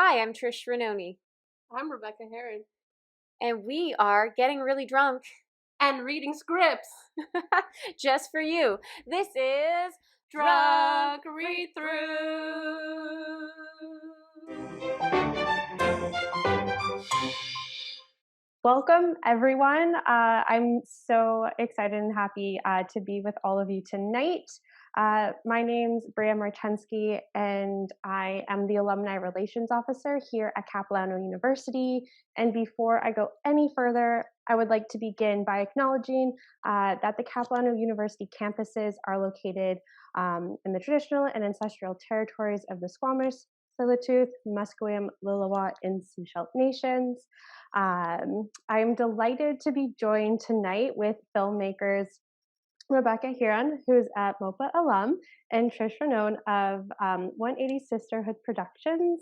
Hi, I'm Trish Ranoni, I'm Rebecca Heron. and we are getting really drunk And reading scripts. just for you. This is Drunk Read read Through. through. Welcome, everyone. I'm so excited and happy to be with all of you tonight. My name's Bria Martensky, and I am the Alumni Relations Officer here at Capilano University. And before I go any further, I would like to begin by acknowledging that the Capilano University campuses are located in the traditional and ancestral territories of the Squamish, Tsleil-Waututh, Musqueam, Lil'wat, and Tsuut'ina nations. I'm delighted to be joined tonight with filmmakers Rebecca Huron, who's at MOPA alum, and Trish Ranone of 180 Sisterhood Productions.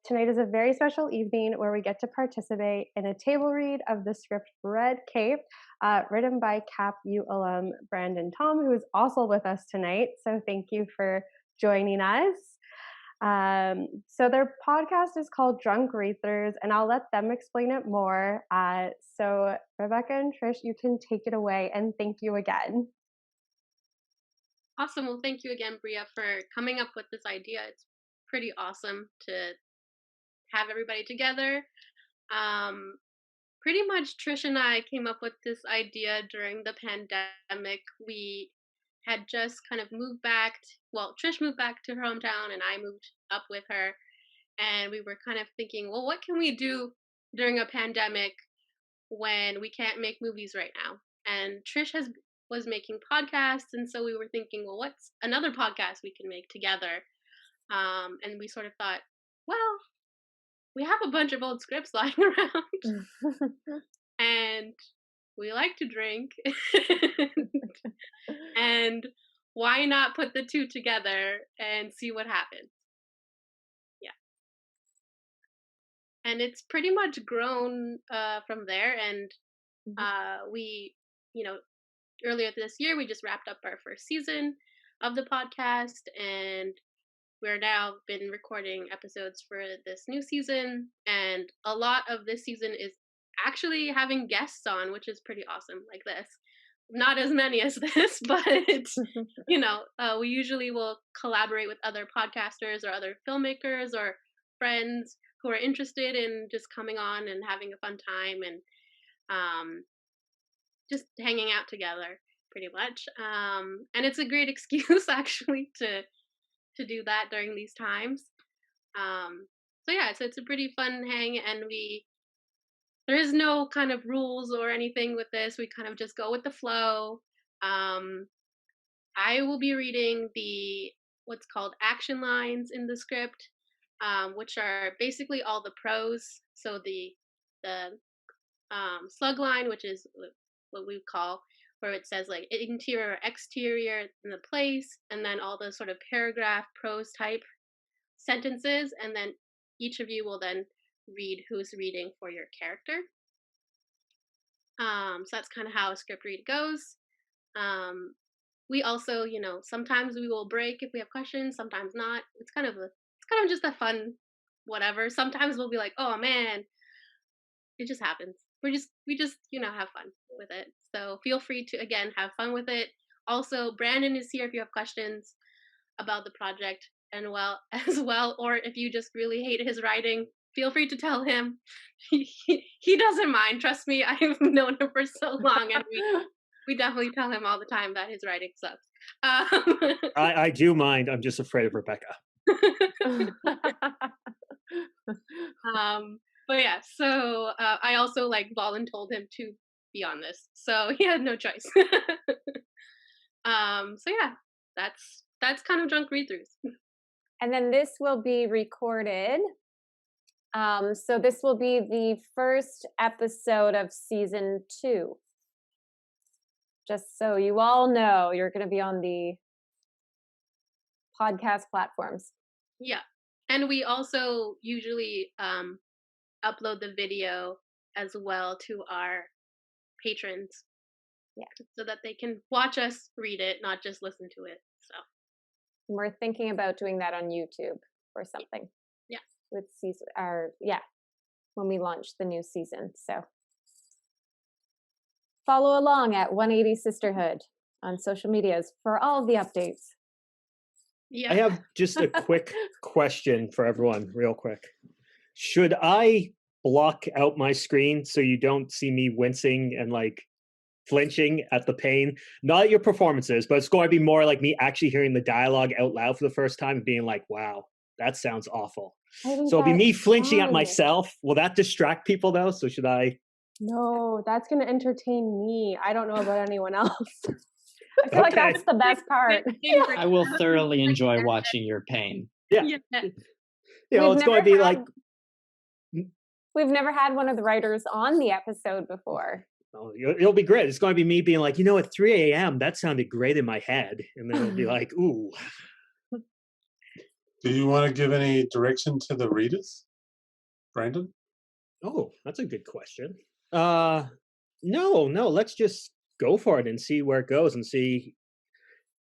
Tonight is a very special evening where we get to participate in a table read of the script Red Cape, written by Cap U alum Brandon Tom, who is also with us tonight. So thank you for joining us. So their podcast is called Drunk Read-Thrus, and I'll let them explain it more. So Rebecca and Trish, you can take it away, and thank you again. Awesome. Well, thank you again, Bria, for coming up with this idea. It's pretty awesome to have everybody together. Pretty much Trish and I came up with this idea during the pandemic. We had just kind of moved back. Trish moved back to her hometown, and I moved up with her. And we were kind of thinking, well, what can we do during a pandemic when we can't make movies right now? And was making podcasts, and so we were thinking, well, what's another podcast we can make together? And we sort of thought, well, we have a bunch of old scripts lying around, and we like to drink, and why not put the two together and see what happens? Yeah, and it's pretty much grown from there. And we, you know, earlier this year, we just wrapped up our first season of the podcast, and we're now been recording episodes for this new season. And a lot of this season is actually having guests on, which is pretty awesome, like this. Not as many as this, but we usually will collaborate with other podcasters or other filmmakers or friends who are interested in just coming on and having a fun time, and um, just hanging out together pretty much. And it's a great excuse actually to do that during these times. So it's a pretty fun hang, and there is no kind of rules or anything with this. We kind of just go with the flow. Um, I will be reading the what's called action lines in the script, which are basically all the prose. So the slug line, which is what we call, where it says like interior, exterior, in the place, and then all the sort of paragraph prose type sentences, and then each of you will then read who's reading for your character. So that's kind of how a script read goes. We also, sometimes we will break if we have questions, sometimes not. It's kind of just a fun whatever. Sometimes we'll be like, oh man, it just happens. We just have fun with it. So feel free to again have fun with it. Also, Brandon is here if you have questions about the project and as well, or if you just really hate his writing, feel free to tell him. He doesn't mind. Trust me, I've known him for so long, and we definitely tell him all the time that his writing sucks. I do mind. I'm just afraid of Rebecca. But yeah, so I also like voluntold him to be on this, so he had no choice. So yeah, that's kind of drunk read-throughs. And then this will be recorded. So this will be the first episode of season 2. Just so you all know, you're going to be on the podcast platforms. Yeah, and we also usually upload the video as well to our patrons. Yeah, so that they can watch us read it, not just listen to it. So we're thinking about doing that on YouTube or something. Yeah. with season, when we launch the new season. So follow along at 180 Sisterhood on social medias for all of the updates. Yeah. I have just a quick question for everyone, real quick. Should I block out my screen so you don't see me wincing and like flinching at the pain? Not at your performances, but it's going to be more like me actually hearing the dialogue out loud for the first time and being like, wow, that sounds awful. I think So it'll be me that's flinching at fun. myself. Will that distract people though? So should I? No, that's going to entertain me. I don't know about anyone else. I feel like Okay. that's the best part. I will thoroughly enjoy watching your pain. Yeah. Yeah. You know, We've it's going to never be had- like, We've never had one of the writers on the episode before. oh, it'll be great. It's going to be me being like, you know, at 3 a.m., that sounded great in my head. And then it'll be like, ooh. Do you want to give any direction to the readers, Brandon? Oh, that's a good question. No, let's just go for it and see where it goes and see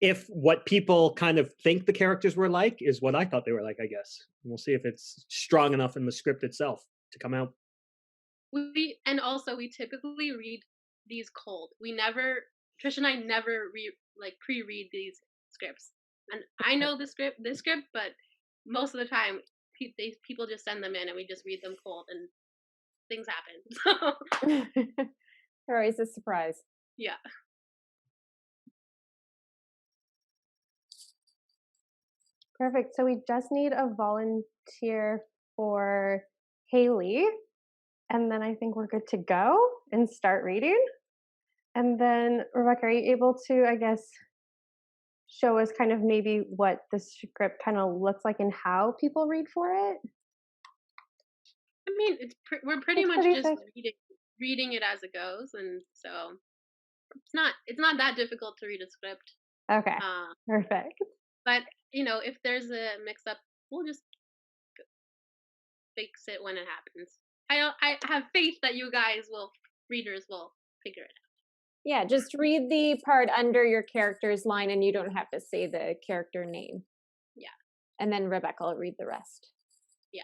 if what people kind of think the characters were like is what I thought they were like, I guess. And we'll see if it's strong enough in the script itself to come out. We typically read these cold. Trish and I never pre-read these scripts. And I know this script, but most of the time people just send them in and we just read them cold and things happen. So They're always a surprise. yeah. Perfect. So we just need a volunteer for Haley. And then I think we're good to go and start reading. And then, Rebecca, are you able to, I guess, show us kind of maybe what the script kind of looks like and how people read for it? I mean, we're pretty It's much pretty just quick. reading it as it goes, and so it's not that difficult to read a script. Okay, Uh, perfect. but if there's a mix-up, we'll just fix it when it happens. I have faith that readers will figure it out. Yeah, just read the part under your character's line and you don't have to say the character name. Yeah. And then Rebecca will read the rest. Yeah.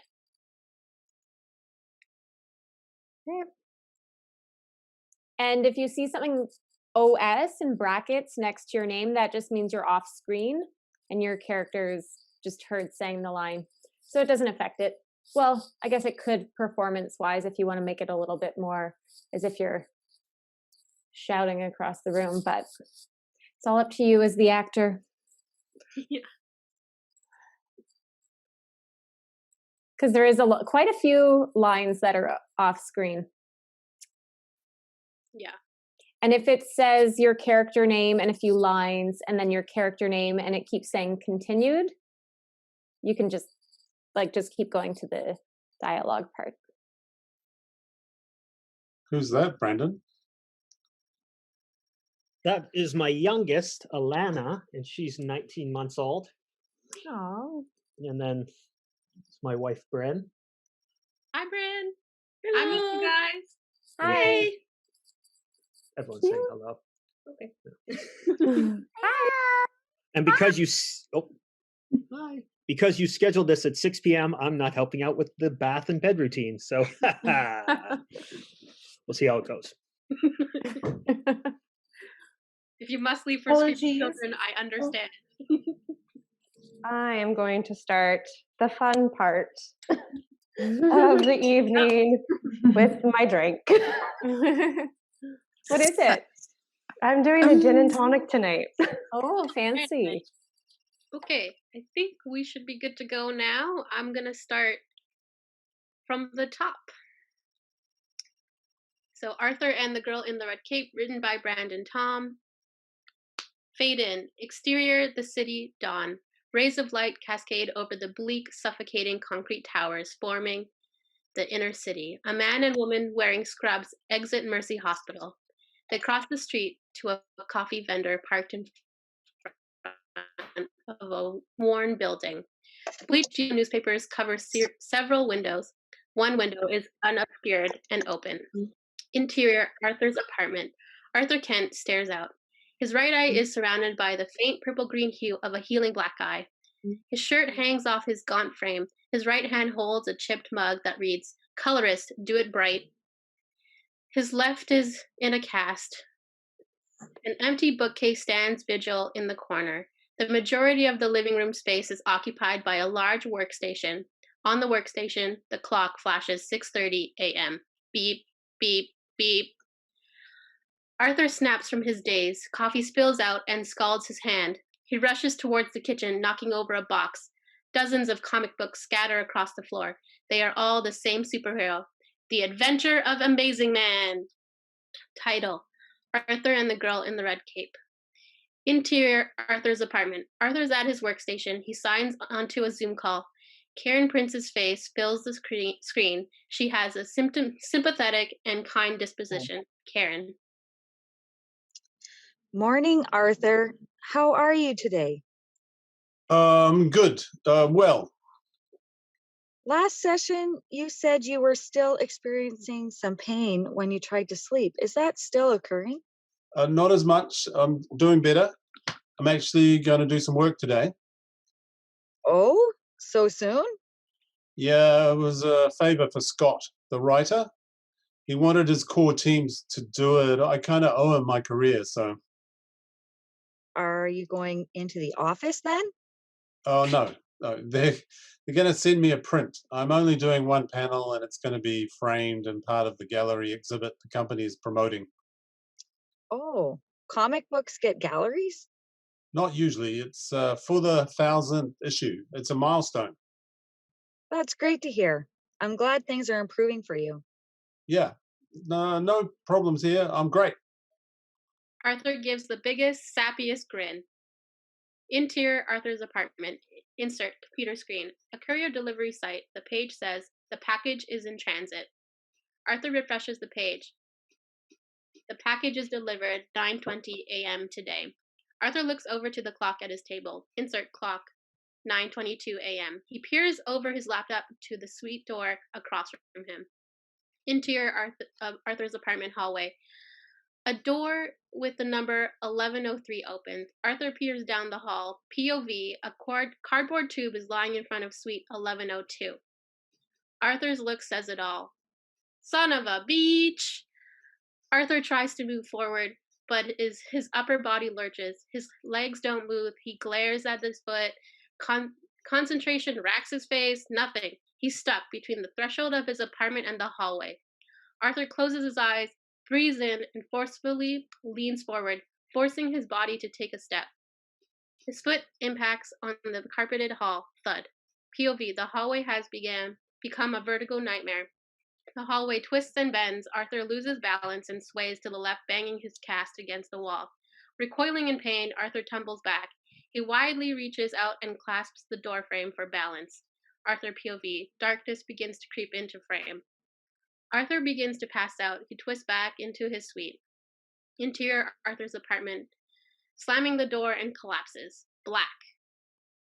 Yep. And if you see something OS in brackets next to your name, that just means you're off screen and your character's just heard saying the line. So it doesn't affect it. Well, I guess it could performance-wise if you want to make it a little bit more as if you're shouting across the room, but it's all up to you as the actor. Yeah. Because there is quite a few lines that are off screen. Yeah. And if it says your character name and a few lines and then your character name and it keeps saying continued, you can just keep going to the dialogue part. Who's that, Brandon? That is my youngest, Alana, and she's 19 months old. Oh. And then it's my wife, Bryn. Hi, Bryn. I miss you guys. Hi. Everyone's saying hello. Okay. And because because you scheduled this at 6 p.m., I'm not helping out with the bath and bed routine. So we'll see how it goes. If you must leave for Apologies. children, I understand. I am going to start the fun part of the evening with my drink. What is it? I'm doing a gin and tonic tonight. Oh, fancy. Okay, I think we should be good to go now. I'm gonna start from the top. So Arthur and the Girl in the Red Cape, written by Brandon Tom. Fade in. Exterior, the city, dawn. Rays of light cascade over the bleak, suffocating concrete towers forming the inner city. A man and woman wearing scrubs exit Mercy Hospital. They cross the street to a coffee vendor parked in front of a worn building. Bleached newspapers cover several windows. One window is unobscured and open. Interior, Arthur's apartment. Arthur Kent stares out. His right eye is surrounded by the faint purple-green hue of a healing black eye. His shirt hangs off his gaunt frame. His right hand holds a chipped mug that reads, "Colorist, do it bright." His left is in a cast. An empty bookcase stands vigil in the corner. The majority of the living room space is occupied by a large workstation. On the workstation, the clock flashes 6:30 a.m. Beep, beep, beep. Arthur snaps from his daze. Coffee spills out and scalds his hand. He rushes towards the kitchen, knocking over a box. Dozens of comic books scatter across the floor. They are all the same superhero. The Adventure of Amazing Man. Title: Arthur and the Girl in the Red Cape. Interior: Arthur's apartment. Arthur's at his workstation. He signs onto a Zoom call. Karen Prince's face fills the screen. She has a sympathetic and kind disposition. Karen. Morning, Arthur. How are you today? Good. Well, Last session, you said you were still experiencing some pain when you tried to sleep. Is that still occurring? not as much. I'm doing better. I'm actually going to do some work today. Oh, so soon? Yeah, it was a favor for Scott, the writer. He wanted his core teams to do it. I kind of owe him my career, so. Are you going into the office then? Oh, no. No, they're going to send me a print. I'm only doing one panel, and it's going to be framed and part of the gallery exhibit the company is promoting. Oh, comic books get galleries? Not usually. It's for the 1,000th issue. It's a milestone. That's great to hear. I'm glad things are improving for you. Yeah. No problems here. I'm great. Arthur gives the biggest, sappiest grin. Interior: Arthur's apartment. Insert computer screen. A courier delivery site. The page says, "The package is in transit." Arthur refreshes the page. The package is delivered 9:20 a.m. today. Arthur looks over to the clock at his table. Insert clock. 9:22 a.m. He peers over his laptop to the suite door across from him. Interior: Arthur's apartment hallway. A door with the number 1103 opens. Arthur peers down the hall. POV: a cardboard tube is lying in front of suite 1102. Arthur's look says it all. Son of a beach! Arthur tries to move forward, but his upper body lurches. His legs don't move. He glares at his foot. Concentration racks his face. Nothing. He's stuck between the threshold of his apartment and the hallway. Arthur closes his eyes, breathes in, and forcefully leans forward, forcing his body to take a step. His foot impacts on the carpeted hall. Thud. POV: the hallway has become a vertigo nightmare. The hallway twists and bends. Arthur loses balance and sways to the left, banging his cast against the wall. Recoiling in pain, Arthur tumbles back. He widely reaches out and clasps the doorframe for balance. Arthur POV: darkness begins to creep into frame. Arthur begins to pass out. He twists back into his suite. Interior: Arthur's apartment. Slamming the door and collapses. Black.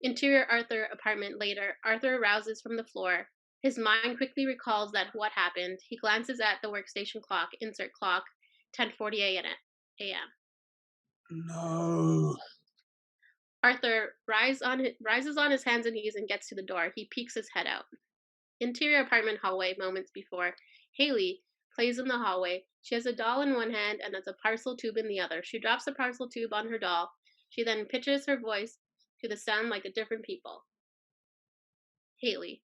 Interior: Arthur apartment later. Arthur rouses from the floor. His mind quickly recalls that what happened. He glances at the workstation clock. Insert clock. 10:40 a.m. No. Arthur rises on his hands and knees and gets to the door. He peeks his head out. Interior apartment hallway. Moments before. Haley plays in the hallway. She has a doll in one hand and has a parcel tube in the other. She drops the parcel tube on her doll. She then pitches her voice to the sound like a different people. Haley.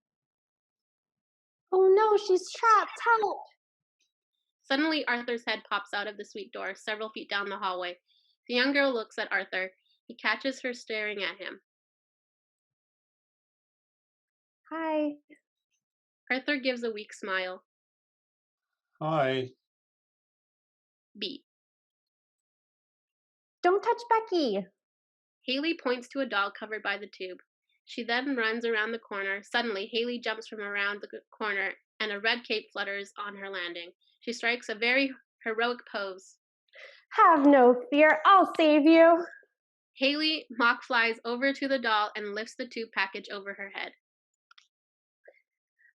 Oh no, she's trapped. Help! Suddenly, Arthur's head pops out of the suite door, several feet down the hallway. The young girl looks at Arthur. He catches her staring at him. Hi. Arthur gives a weak smile. Hi. Beat. Don't touch Becky. Haley points to a doll covered by the tube. She then runs around the corner. Suddenly, Haley jumps from around the corner and a red cape flutters on her landing. She strikes a very heroic pose. Have no fear, I'll save you. Haley mock flies over to the doll and lifts the tube package over her head.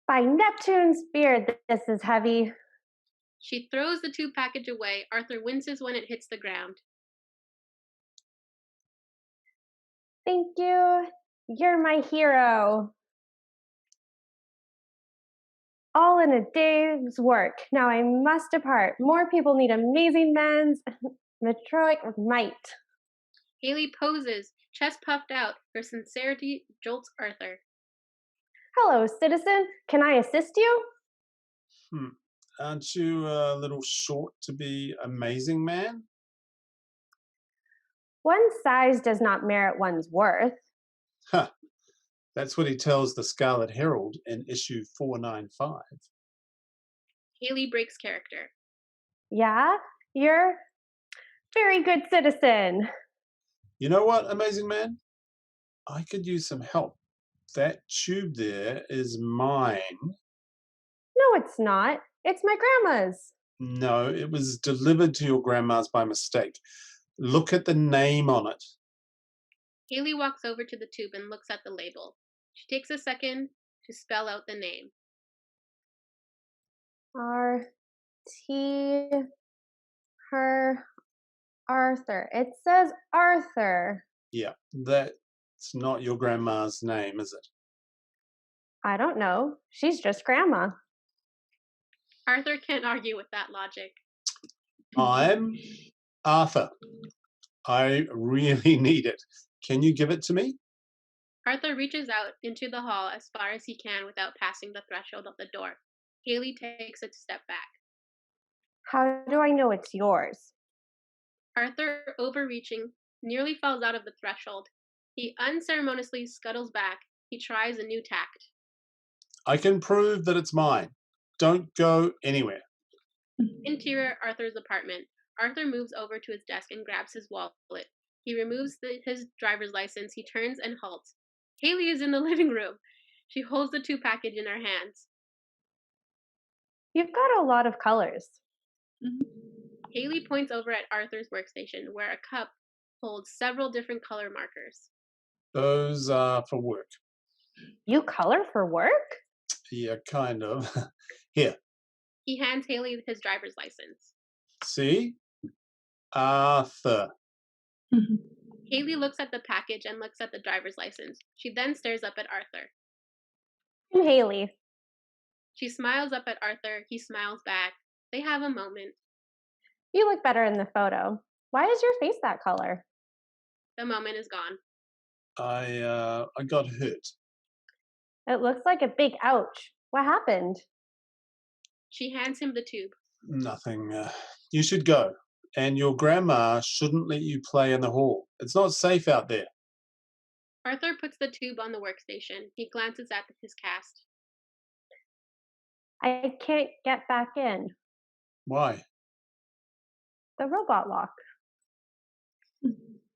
By Neptune's beard, this is heavy. She throws the tube package away. Arthur winces when it hits the ground. Thank you. You're my hero. All in a day's work. Now I must depart. More people need amazing men's metroic might. Haley poses, chest puffed out. Her sincerity jolts Arthur. Hello, citizen. Can I assist you? Aren't you a little short to be amazing man? One's size does not merit one's worth. Huh. That's what he tells the Scarlet Herald in issue 495. Haley breaks character. Yeah, you're very good citizen. You know what, amazing man? I could use some help. That tube there is mine. No, it's not. It's my grandma's. No, it was delivered to your grandma's by mistake. Look at the name on it. Haley walks over to the tube and looks at the label. She takes a second to spell out the name. R.T. Her Arthur. It says Arthur. Yeah, that's not your grandma's name, is it? I don't know. She's just grandma. Arthur can't argue with that logic. I'm Arthur. I really need it. Can you give it to me? Arthur reaches out into the hall as far as he can without passing the threshold of the door. Haley takes a step back. How do I know it's yours? Arthur, overreaching, nearly falls out of the threshold. He unceremoniously scuttles back. He tries a new tact. I can prove that it's mine. Don't go anywhere. Interior Arthur's apartment. Arthur moves over to his desk and grabs his wallet. He removes his driver's license. He turns and halts. Haley is in the living room. She holds the two package in her hands. You've got a lot of colors. Haley points over at Arthur's workstation, where a cup holds several different color markers. Those are for work. You color for work? Yeah, kind of. Here, He hands Haley his driver's license. see? Arthur. Haley looks at the package and looks at the driver's license. She then stares up at Arthur. I'm Haley. She smiles up at Arthur. He smiles back. They have a moment. You look better in the photo. Why is your face that color? The moment is gone. I got hurt. It looks like a big ouch. What happened? She hands him the tube. Nothing. You should go. And your grandma shouldn't let you play in the hall. It's not safe out there. Arthur puts the tube on the workstation. He glances at his cast. I can't get back in. Why? The robot lock.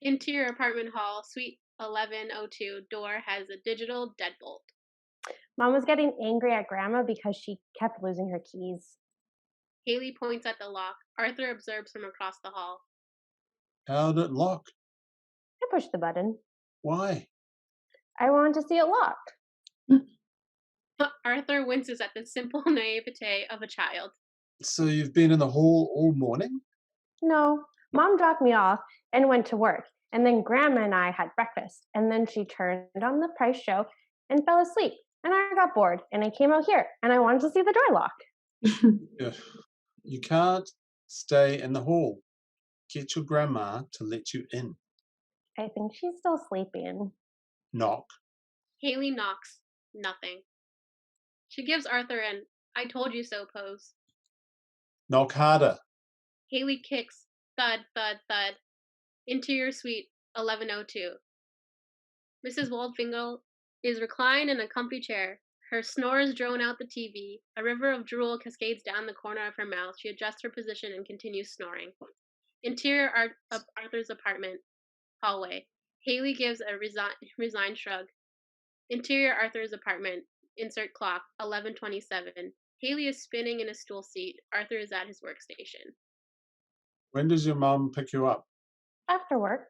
Interior apartment hall, suite 1102, door has a digital deadbolt. Mom was getting angry at Grandma because she kept losing her keys. Haley points at the lock. Arthur observes from across the hall. How'd it lock? I pushed the button. Why? I wanted to see it locked. Arthur winces at the simple naivete of a child. So you've been in the hall all morning? No, Mom dropped me off and went to work. And then Grandma and I had breakfast. And then she turned on the price show and fell asleep. And I got bored. And I came out here and I wanted to see the door lock. Yeah. You can't stay in the hall. Get your grandma to let you in. I think she's still sleeping. Knock. Haley knocks. Nothing. She gives Arthur an "I told you so" pose. Knock harder. Haley kicks. Thud, thud, thud. Interior suite 1102. Mrs. Waldfingal is reclined in a comfy chair. Her snores drone out the TV. A river of drool cascades down the corner of her mouth. She adjusts her position and continues snoring. Interior of Arthur's apartment. Hallway. Haley gives a resigned shrug. Interior Arthur's apartment. Insert clock. 11:27. Haley is spinning in a stool seat. Arthur is at his workstation. When does your mom pick you up? After work.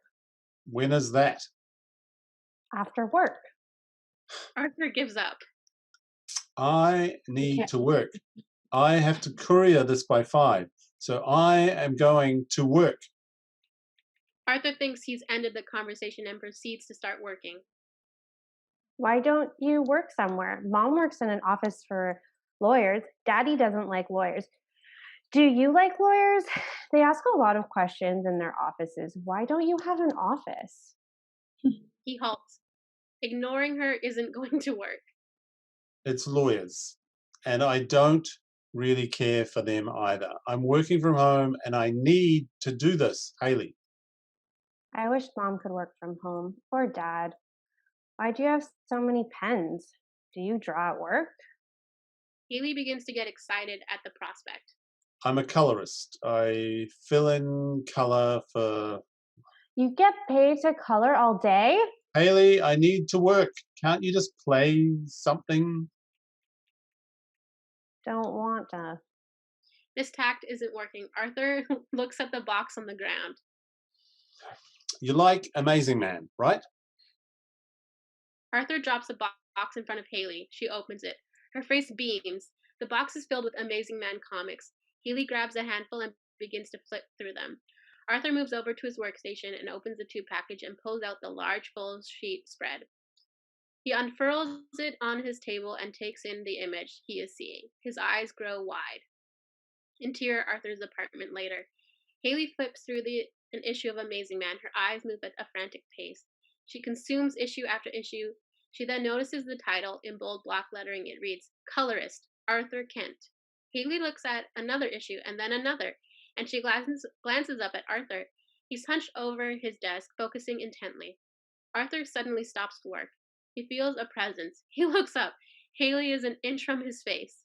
When is that? After work. Arthur gives up. I need to work. I have to courier this by 5. So I am going to work. Arthur thinks he's ended the conversation and proceeds to start working. Why don't you work somewhere? Mom works in an office for lawyers. Daddy doesn't like lawyers. Do you like lawyers? They ask a lot of questions in their offices. Why don't you have an office? He halts. Ignoring her isn't going to work. It's lawyers. And I don't really care for them either. I'm working from home and I need to do this, Haley. I wish Mom could work from home, or Dad. Why do you have so many pens? Do you draw at work? Haley begins to get excited at the prospect. I'm a colorist. I fill in color for. You get paid to color all day? Haley, I need to work. Can't you just play something? Don't want to. This tact isn't working. Arthur looks at the box on the ground. You like Amazing Man, right? Arthur drops a box in front of Haley. She opens it. Her face beams. The box is filled with Amazing Man comics. Haley grabs a handful and begins to flip through them. Arthur moves over to his workstation and opens the tube package and pulls out the large full sheet spread. He unfurls it on his table and takes in the image he is seeing. His eyes grow wide. Interior Arthur's apartment later. Haley flips through an issue of Amazing Man. Her eyes move at a frantic pace. She consumes issue after issue. She then notices the title in bold block lettering. It reads, Colorist, Arthur Kent. Haley looks at another issue and then another, and she glances up at Arthur. He's hunched over his desk, focusing intently. Arthur suddenly stops work. He feels a presence. He looks up. Haley is an inch from his face.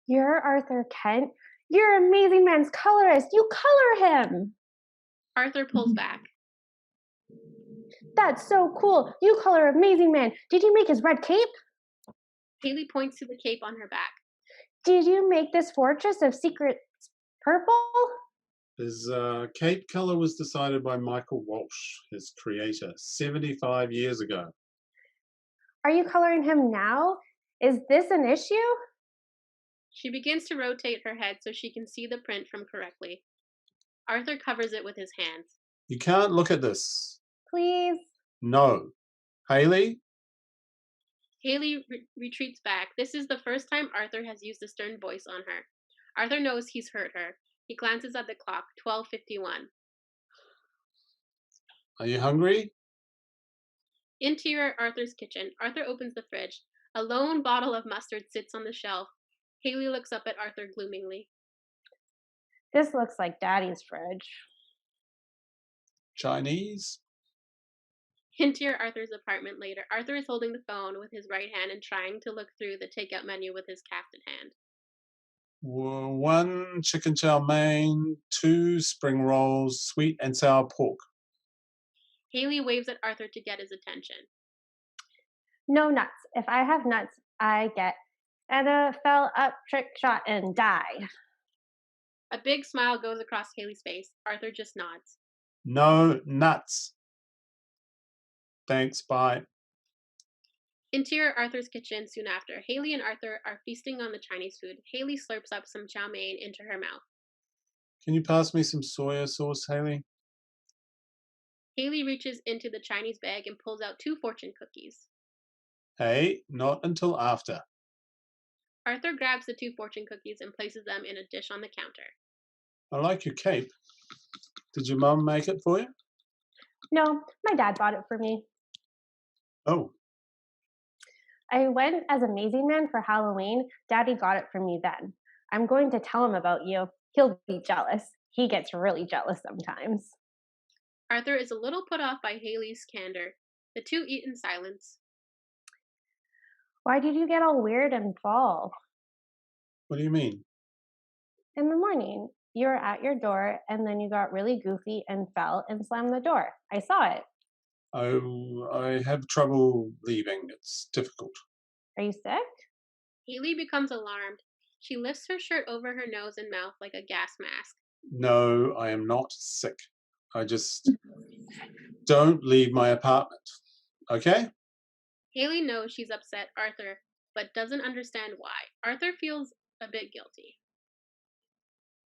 You're Arthur Kent. You're Amazing Man's colorist. You color him. Arthur pulls back. That's so cool. You color Amazing Man. Did you make his red cape? Haley points to the cape on her back. Did you make this fortress of secrets purple? His cape color was decided by Michael Walsh, his creator, 75 years ago. Are you coloring him now? Is this an issue? She begins to rotate her head so she can see the print from correctly. Arthur covers it with his hands. You can't look at this. Please? No. Haley? Haley retreats back. This is the first time Arthur has used a stern voice on her. Arthur knows he's hurt her. He glances at the clock, 12:51. Are you hungry? Interior Arthur's kitchen. Arthur opens the fridge. A lone bottle of mustard sits on the shelf. Haley looks up at Arthur gloomingly. This looks like Daddy's fridge. Chinese? Interior Arthur's apartment later. Arthur is holding the phone with his right hand and trying to look through the takeout menu with his captain hand. 1 chicken chow mein, 2 spring rolls, sweet and sour pork. Haley waves at Arthur to get his attention. No nuts. If I have nuts, I get NFL up, trick shot, and die. A big smile goes across Haley's face. Arthur just nods. No nuts. Thanks, bye. Interior Arthur's kitchen soon after. Haley and Arthur are feasting on the Chinese food. Haley slurps up some chow mein into her mouth. Can you pass me some soya sauce, Haley? Haley reaches into the Chinese bag and pulls out 2 fortune cookies. Hey, not until after. Arthur grabs the 2 fortune cookies and places them in a dish on the counter. I like your cape. Did your mum make it for you? No, my dad bought it for me. Oh, I went as Amazing Man for Halloween. Daddy got it for me then. I'm going to tell him about you. He'll be jealous. He gets really jealous sometimes. Arthur is a little put off by Haley's candor. The two eat in silence. Why did you get all weird and fall? what do you mean? In the morning, you were at your door and then you got really goofy and fell and slammed the door. I saw it. Oh, I have trouble leaving. It's difficult. Are you sick? Haley becomes alarmed. She lifts her shirt over her nose and mouth like a gas mask. No, I am not sick. I just don't leave my apartment. Okay? Haley knows she's upset Arthur, but doesn't understand why. Arthur feels a bit guilty.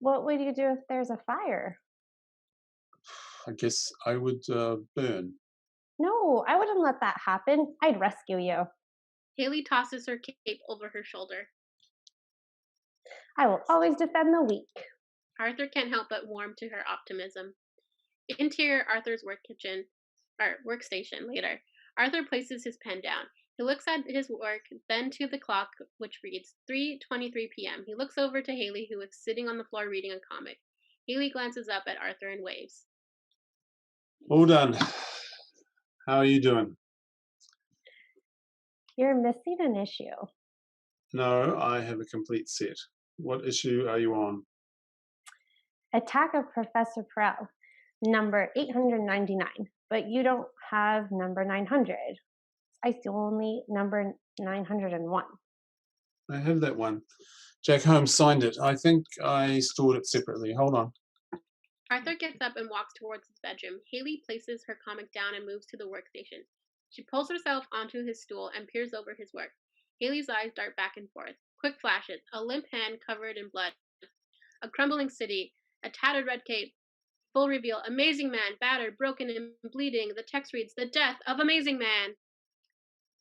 What would you do if there's a fire? I guess I would burn. No, I wouldn't let that happen. I'd rescue you. Haley tosses her cape over her shoulder. I will always defend the weak. Arthur can't help but warm to her optimism. Interior Arthur's workstation later. Arthur places his pen down. He looks at his work, then to the clock, which reads 3:23 p.m. He looks over to Haley, who is sitting on the floor reading a comic. Haley glances up at Arthur and waves. All done. How are you doing? You're missing an issue. No, I have a complete set. What issue are you on? Attack of Professor Perel, number 899. But you don't have number 900. I see only number 901. I have that one. Jack Holmes signed it. I think I stored it separately. Hold on. Arthur gets up and walks towards his bedroom. Haley places her comic down and moves to the workstation. She pulls herself onto his stool and peers over his work. Haley's eyes dart back and forth. Quick flashes, a limp hand covered in blood, a crumbling city, a tattered red cape. Full reveal, Amazing Man, battered, broken, and bleeding. The text reads, The Death of Amazing Man.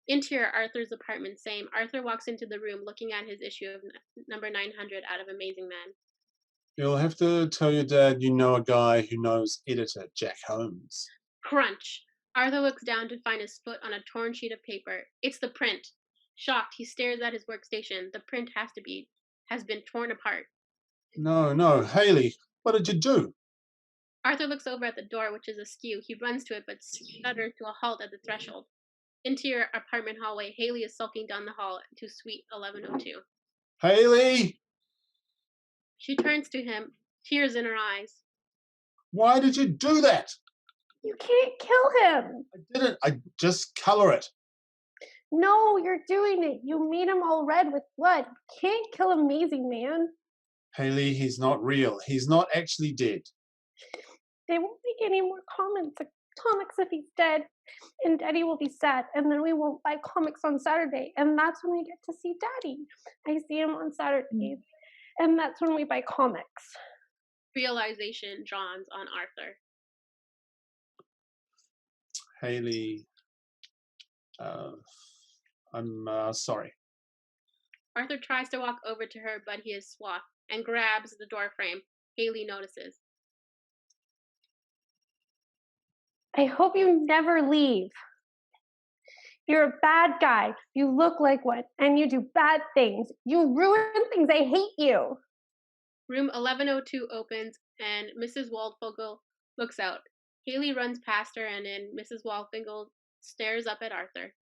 Interior Arthur's apartment, same. Arthur walks into the room looking at his issue of number 900 out of Amazing Man. You'll have to tell your dad you know a guy who knows editor Jack Holmes. Crunch. Arthur looks down to find his foot on a torn sheet of paper. It's the print. Shocked, he stares at his workstation. The print has been torn apart. No, Haley, what did you do? Arthur looks over at the door, which is askew. He runs to it, but stutters to a halt at the threshold. Interior apartment hallway. Haley is sulking down the hall to suite 1102. Haley! She turns to him, tears in her eyes. Why did you do that? You can't kill him. I didn't. I just color it. No, you're doing it. You made him all red with blood. You can't kill Amazing Man. Haley, he's not real. He's not actually dead. They won't make any more comics if he's dead. And Daddy will be sad. And then we won't buy comics on Saturday. And that's when we get to see Daddy. I see him on Saturdays. And that's when we buy comics. Realization dawns on Arthur. Haley, I'm sorry. Arthur tries to walk over to her, but he is swathed and grabs the door frame. Haley notices. I hope you never leave. You're a bad guy. You look like one. And you do bad things. You ruin things. I hate you. Room 1102 opens, and Mrs. Waldfogel looks out. Haley runs past her and in. Mrs. Waldfogel stares up at Arthur.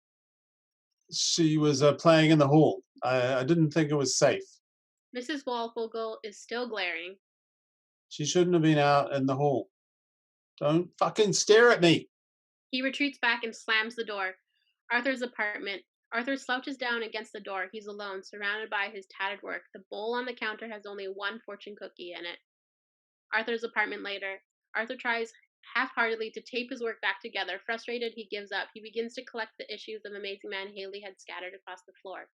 She was playing in the hall. I didn't think it was safe. Mrs. Waldfogel is still glaring. She shouldn't have been out in the hall. Don't fucking stare at me. He retreats back and slams the door. Arthur's apartment. Arthur slouches down against the door. He's alone, surrounded by his tattered work. The bowl on the counter has only one fortune cookie in it. Arthur's apartment later. Arthur tries half-heartedly to tape his work back together. Frustrated, he gives up. He begins to collect the issues of Amazing Man Haley had scattered across the floor.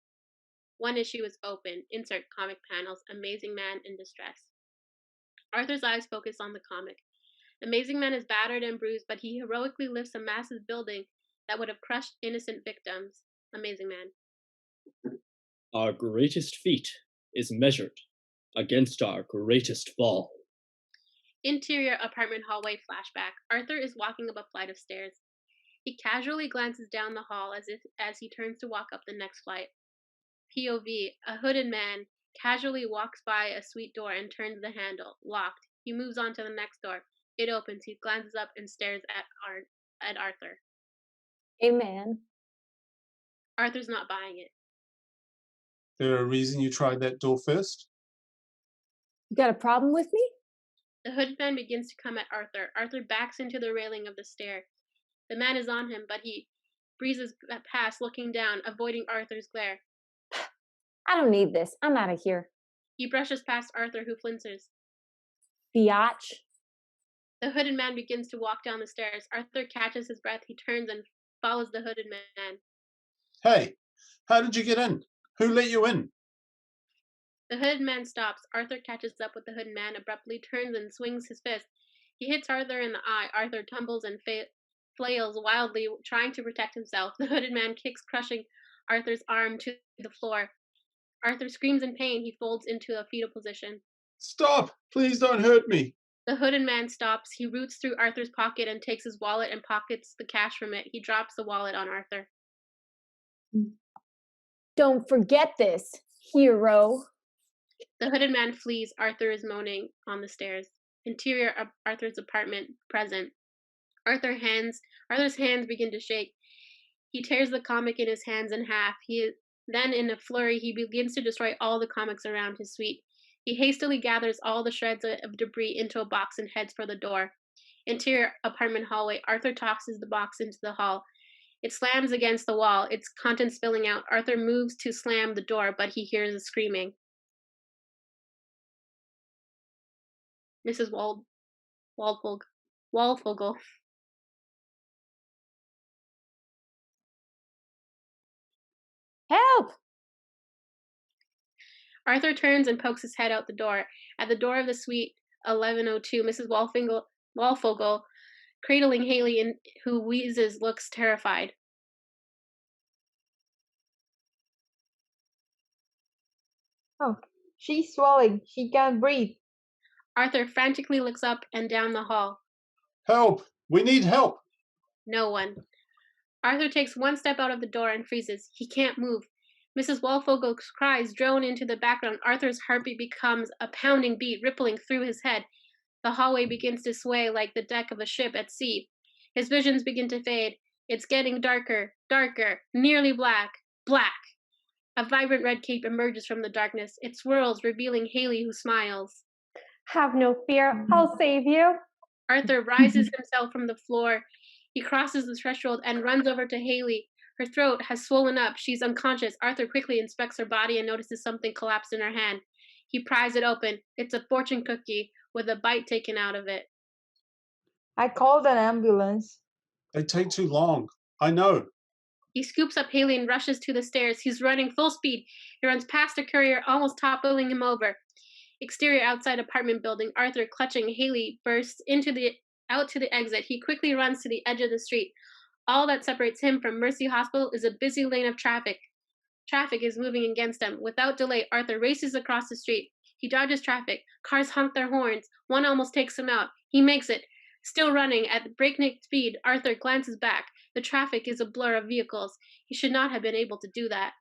One issue is open. Insert comic panels. Amazing Man in distress. Arthur's eyes focus on the comic. Amazing Man is battered and bruised, but he heroically lifts a massive building that would have crushed innocent victims. Amazing Man. Our greatest feat is measured against our greatest fall. Interior apartment hallway flashback. Arthur is walking up a flight of stairs. He casually glances down the hall as he turns to walk up the next flight. POV. A hooded man casually walks by a suite door and turns the handle. Locked. He moves on to the next door. It opens. He glances up and stares at Arthur. Amen. Arthur's not buying it. There a reason you tried that door first? You got a problem with me? The hooded man begins to come at Arthur. Arthur backs into the railing of the stair. The man is on him, but he breezes past, looking down, avoiding Arthur's glare. I don't need this. I'm out of here. He brushes past Arthur, who flinches. Biatch. The hooded man begins to walk down the stairs. Arthur catches his breath. He turns and follows the hooded man. Hey, how did you get in? Who let you in? The hooded man stops. Arthur catches up with the hooded man, abruptly turns and swings his fist. He hits Arthur in the eye. Arthur tumbles and flails wildly, trying to protect himself. The hooded man kicks, crushing Arthur's arm to the floor. Arthur screams in pain. He folds into a fetal position. Stop! Please don't hurt me. The hooded man stops. He roots through Arthur's pocket and takes his wallet and pockets the cash from it. He drops the wallet on Arthur. Don't forget this, hero. The hooded man flees. Arthur is moaning on the stairs. Interior of Arthur's apartment, present. Arthur's hands begin to shake. He tears the comic in his hands in half. Then, in a flurry, he begins to destroy all the comics around his suite. He hastily gathers all the shreds of debris into a box and heads for the door. Interior apartment hallway. Arthur tosses the box into the hall. It slams against the wall, its contents spilling out. Arthur moves to slam the door, but he hears a screaming. Mrs. Walfogel. Help! Arthur turns and pokes his head out the door. At the door of the suite 1102, Mrs. Walfogel, cradling Haley, who wheezes, looks terrified. Oh, she's swelling. She can't breathe. Arthur frantically looks up and down the hall. Help! We need help! No one. Arthur takes one step out of the door and freezes. He can't move. Mrs. Walfogel's cries drone into the background. Arthur's heartbeat becomes a pounding beat rippling through his head. The hallway begins to sway like the deck of a ship at sea. His visions begin to fade. It's getting darker, darker, nearly black, black. A vibrant red cape emerges from the darkness. It swirls, revealing Haley, who smiles. Have no fear, I'll save you. Arthur rises himself from the floor. He crosses the threshold and runs over to Haley. Her throat has swollen up. She's unconscious. Arthur quickly inspects her body and notices something collapsed in her hand. He pries it open. It's a fortune cookie with a bite taken out of it. I called an ambulance. They take too long. I know. He scoops up Haley and rushes to the stairs. He's running full speed. He runs past a courier, almost toppling him over. Exterior outside apartment building. Arthur, clutching Haley, bursts out to the exit. He quickly runs to the edge of the street. All that separates him from Mercy Hospital is a busy lane of traffic. Traffic is moving against him. Without delay, Arthur races across the street. He dodges traffic. Cars honk their horns. One almost takes him out. He makes it. Still running at breakneck speed, Arthur glances back. The traffic is a blur of vehicles. He should not have been able to do that.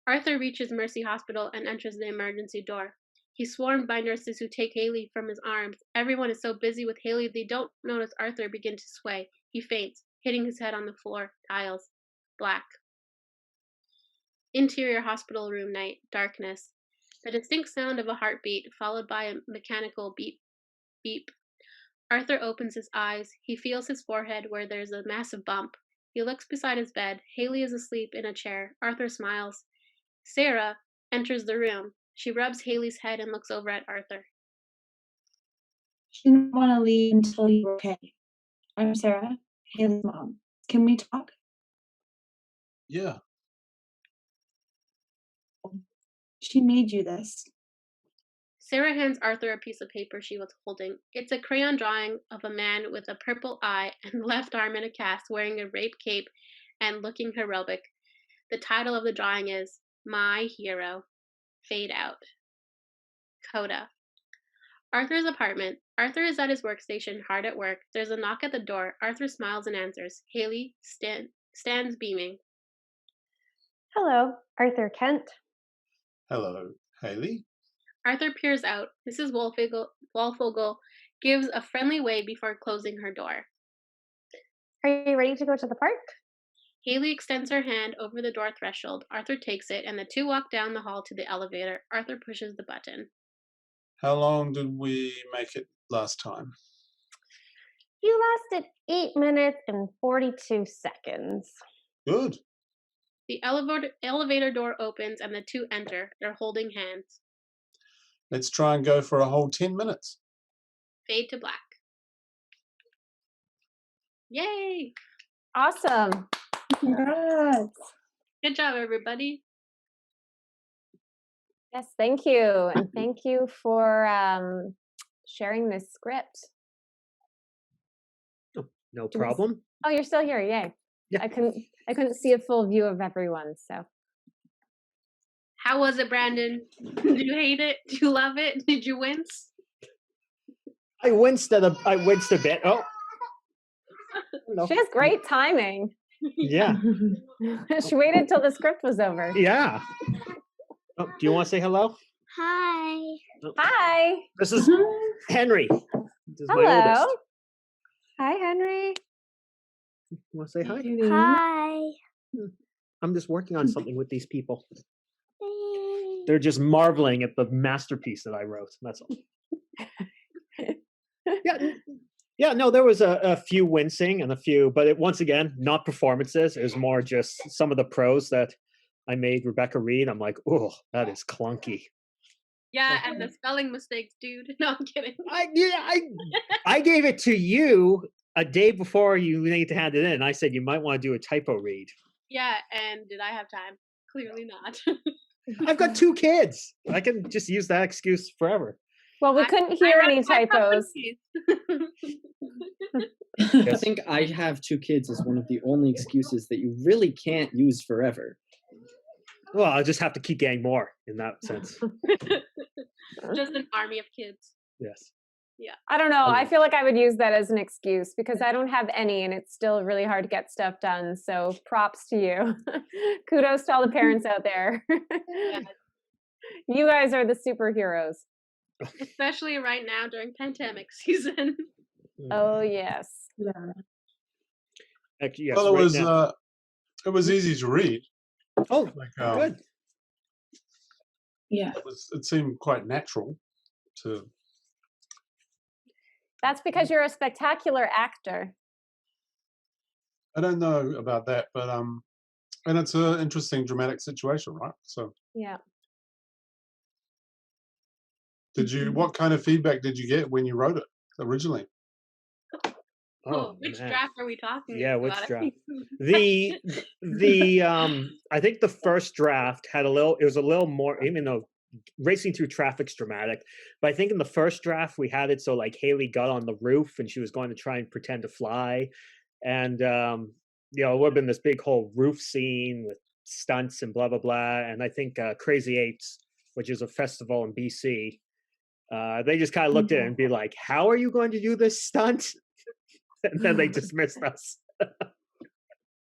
Arthur reaches Mercy Hospital and enters the emergency door. He's swarmed by nurses who take Haley from his arms. Everyone is so busy with Haley they don't notice Arthur begin to sway. He faints, hitting his head on the floor, tiles, black. Interior hospital room night, darkness. The distinct sound of a heartbeat, followed by a mechanical beep, beep. Arthur opens his eyes. He feels his forehead where there's a massive bump. He looks beside his bed. Haley is asleep in a chair. Arthur smiles. Sarah enters the room. She rubs Haley's head and looks over at Arthur. She didn't want to leave until you were okay. I'm Sarah, Haley's mom. Can we talk? Yeah. She made you this. Sarah hands Arthur a piece of paper she was holding. It's a crayon drawing of a man with a purple eye and left arm in a cast, wearing a rape cape and looking heroic. The title of the drawing is My Hero. Fade out. Coda. Arthur's apartment. Arthur is at his workstation, hard at work. There's a knock at the door. Arthur smiles and answers. Haley stands beaming. Hello, Arthur Kent. Hello, Haley. Arthur peers out. Mrs. Walfogel gives a friendly wave before closing her door. Are you ready to go to the park? Haley extends her hand over the door threshold. Arthur takes it, and the two walk down the hall to the elevator. Arthur pushes the button. How long did we make it last time? You lasted 8 minutes and 42 seconds. Good. The elevator door opens, and the two enter. They're holding hands. Let's try and go for a whole 10 minutes. Fade to black. Yay! Awesome. Congrats. Good job, everybody. Yes, thank you. And thank you for sharing this script. No Do we- problem. Oh, you're still here. Yay. Yeah. I couldn't see a full view of everyone, so. How was it, Brandon? Did you hate it? Did you love it? Did you wince? I winced a bit. Oh. No. She has great timing. Yeah. She waited till the script was over. Yeah. Oh, do you want to say hello? Hi. Hi. This is Henry. This is my Hello. oldest. Hi, Henry. You want to say hi? Hi. I'm just working on something with these people. They're just marveling at the masterpiece that I wrote. That's all. Yeah, no, there was a few wincing and a few, but once again, not performances. It was more just some of the prose that I made Rebecca read. I'm like, oh, that is clunky. Yeah, and the spelling mistakes, dude. No, I'm kidding. I gave it to you a day before you need to hand it in. I said you might want to do a typo read. Yeah, and did I have time? Clearly not. I've got 2 kids. I can just use that excuse forever. Well, we couldn't hear I any have my typos. puppies. I think I have 2 kids is one of the only excuses that you really can't use forever. Well, I'll just have to keep getting more in that sense. Just an army of kids. Yes. Yeah. I don't know. I Okay. feel like I would use that as an excuse because I don't have any and it's still really hard to get stuff done. So props to you. Kudos to all the parents out there. You guys are the superheroes. Especially right now during pandemic season. Oh, yes. Yeah. Actually, yes, Well, right it was easy to read. Oh, Like, good. Yeah. it seemed quite natural to. That's because you're a spectacular actor. I don't know about that, but and it's an interesting dramatic situation, right? So, Yeah. what kind of feedback did you get when you wrote it originally? Oh, which man. draft are we talking Yeah, about? which draft? The I think the first draft had it was a little more, even though racing through traffic's dramatic, but I think in the first draft we had it so like Haley got on the roof and she was going to try and pretend to fly, and it would have been this big whole roof scene with stunts and blah blah blah. And I think Crazy Eights, which is a festival in BC, they just kind of looked at it and be like, "How are you going to do this stunt?" And then they dismissed us.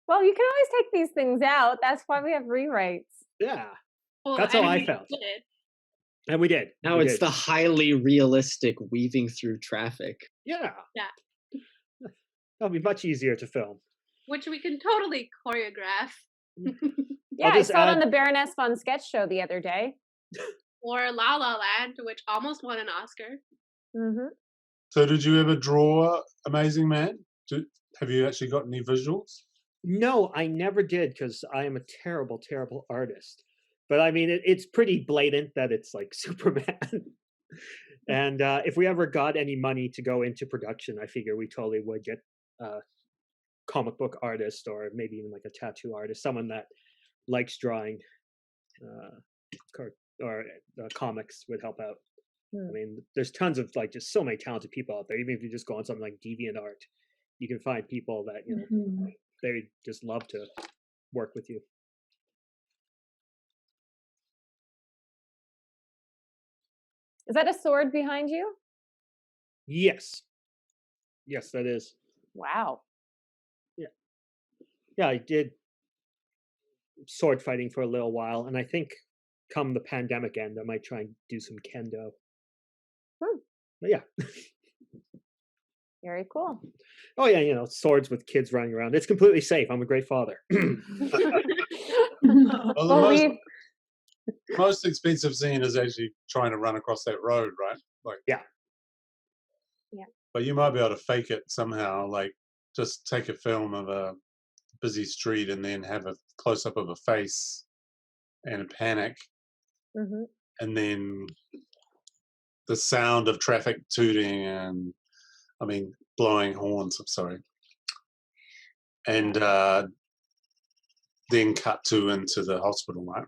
Well, you can always take these things out. That's why we have rewrites. Yeah, Well, that's how and I we felt. did. And we did. Now we it's did. the highly realistic weaving through traffic. Yeah. Yeah. That'll be much easier to film. Which we can totally choreograph. Yeah, I just saw it on add- the Baroness Von sketch show the other day. Or La La Land, which almost won an Oscar. Mm-hmm. So, did you ever draw Amazing Man? Have you actually got any visuals? No, I never did because I am a terrible, terrible artist. But I mean, it's pretty blatant that it's like Superman. And if we ever got any money to go into production, I figure we totally would get a comic book artist or maybe even like a tattoo artist, someone that likes drawing comics would help out. I mean, there's tons of like just so many talented people out there. Even if you just go on something like DeviantArt, you can find people that they just love to work with you. Is that a sword behind you? Yes, that is. Wow. Yeah, I did sword fighting for a little while, and I think come the pandemic end, I might try and do some kendo. But yeah. Very cool. Oh yeah, swords with kids running around. It's completely safe. I'm a great father. Well, Well, the most expensive scene is actually trying to run across that road, right? Like, Yeah. But you might be able to fake it somehow, like just take a film of a busy street and then have a close up of a face and a panic, and then the sound of traffic tooting and, I mean, blowing horns. I'm sorry, and then cut into the hospital, right?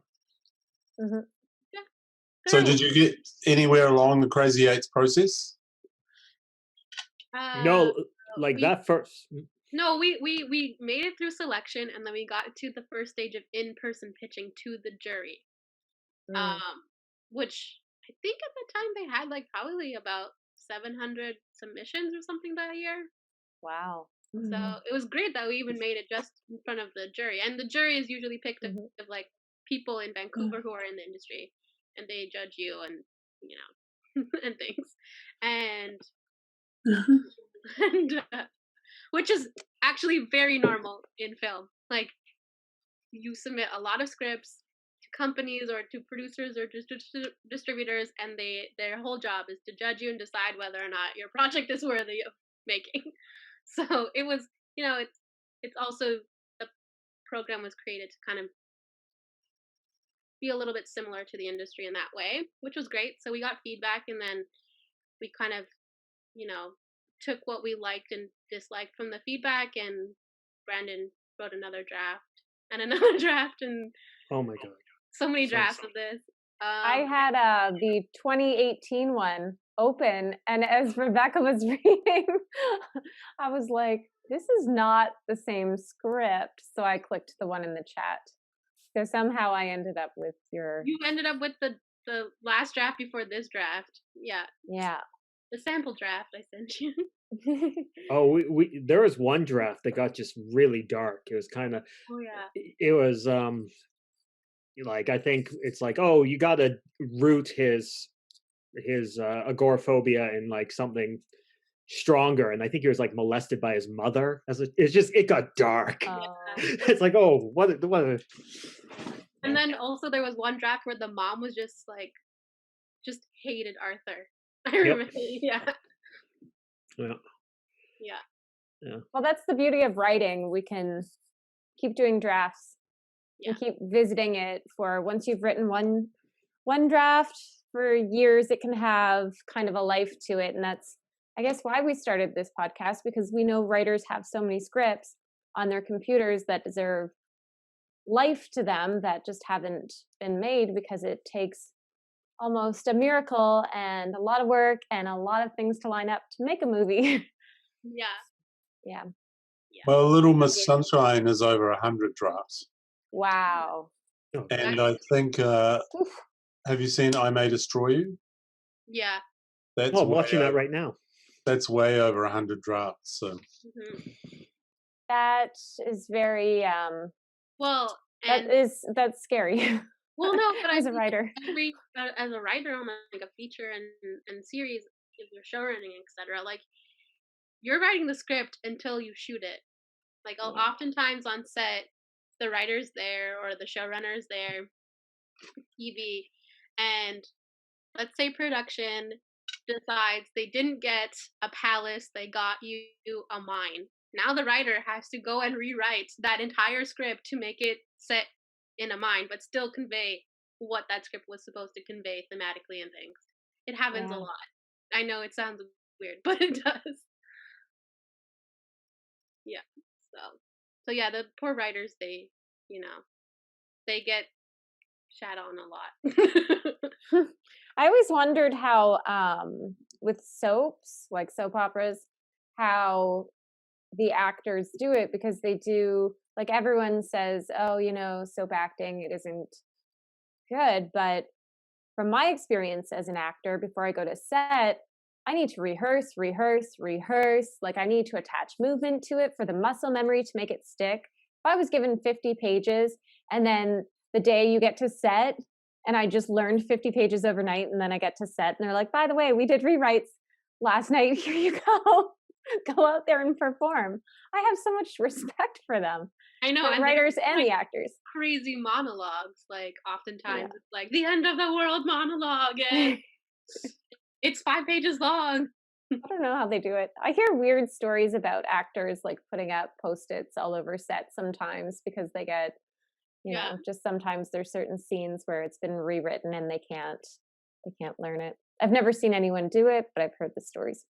So, did you get anywhere along the Crazy Eights process? No, like we- that first. No, we made it through selection, and then we got to the first stage of in-person pitching to the jury. Mm. Which I think at the time they had like probably about 700 submissions or something that year. Wow. So it was great that we even made it just in front of the jury. And the jury is usually picked up Mhm. of like people in Vancouver who are in the industry, and they judge you and and things. And and which is actually very normal in film. Like you submit a lot of scripts to companies or to producers or distributors, and their whole job is to judge you and decide whether or not your project is worthy of making. So it was, it's also the program was created to kind of be a little bit similar to the industry in that way, which was great. So we got feedback, and then we kind of, you know, took what we liked and disliked from the feedback, and Brandon wrote another draft and another draft, and Oh my god. so many So drafts of this. I had the 2018 one open, and as Rebecca was reading, I was like, this is not the same script. So I clicked the one in the chat. So somehow I ended up with your. You ended up with the last draft before this draft. Yeah, Yeah. the sample draft I sent you. Oh, we there was one draft that got just really dark. It was kind of, Oh yeah. it was like, I think it's like, oh, you got to root his agoraphobia in like something stronger, and I think he was like molested by his mother as a, it's just, it got dark. Oh. It's like, oh, what And then also there was one draft where the mom was just like, just hated Arthur. I remember. Yeah. Yeah. Yeah. Well, that's the beauty of writing. We can keep doing drafts Yeah. and keep visiting it for once you've written one draft for years, it can have kind of a life to it. And that's, I guess, why we started this podcast, because we know writers have so many scripts on their computers that deserve life to them that just haven't been made, because it takes almost a miracle and a lot of work and a lot of things to line up to make a movie. Yeah. Yeah. Well, Little Miss Sunshine is over 100 drafts. Wow. And I think, have you seen I May Destroy You? Yeah. That's Oh, I'm watching that right now. That's way over 100 drafts. So That is very well, and that's scary. well, no, but as I a think writer. as a writer on like a feature and series, if you're show running, etc., like you're writing the script until you shoot it. Like oftentimes on set, the writer's there or the showrunner's there, TV, and let's say production decides they didn't get a palace, they got you a mine. Now the writer has to go and rewrite that entire script to make it set in a mine, but still convey what that script was supposed to convey thematically and things. It happens a lot. I know it sounds weird, but it does. Yeah. So yeah, the poor writers, they get shat on a lot. I always wondered how with soaps, like soap operas, how the actors do it, because they do, like, everyone says, oh, soap acting, it isn't good, but from my experience as an actor, before I go to set, I need to rehearse. Like, I need to attach movement to it for the muscle memory to make it stick. If I was given 50 pages and then the day you get to set and I just learned 50 pages overnight, and then I get to set and they're like, by the way, we did rewrites last night. Here you go. Go out there and perform. I have so much respect for them. I know, the writers and the actors. Crazy monologues, like oftentimes it's like the end of the world monologue, and it's 5 pages long. I don't know how they do it. I hear weird stories about actors like putting up Post-its all over set sometimes, because they get, just sometimes there's certain scenes where it's been rewritten and they can't learn it. I've never seen anyone do it, but I've heard the stories.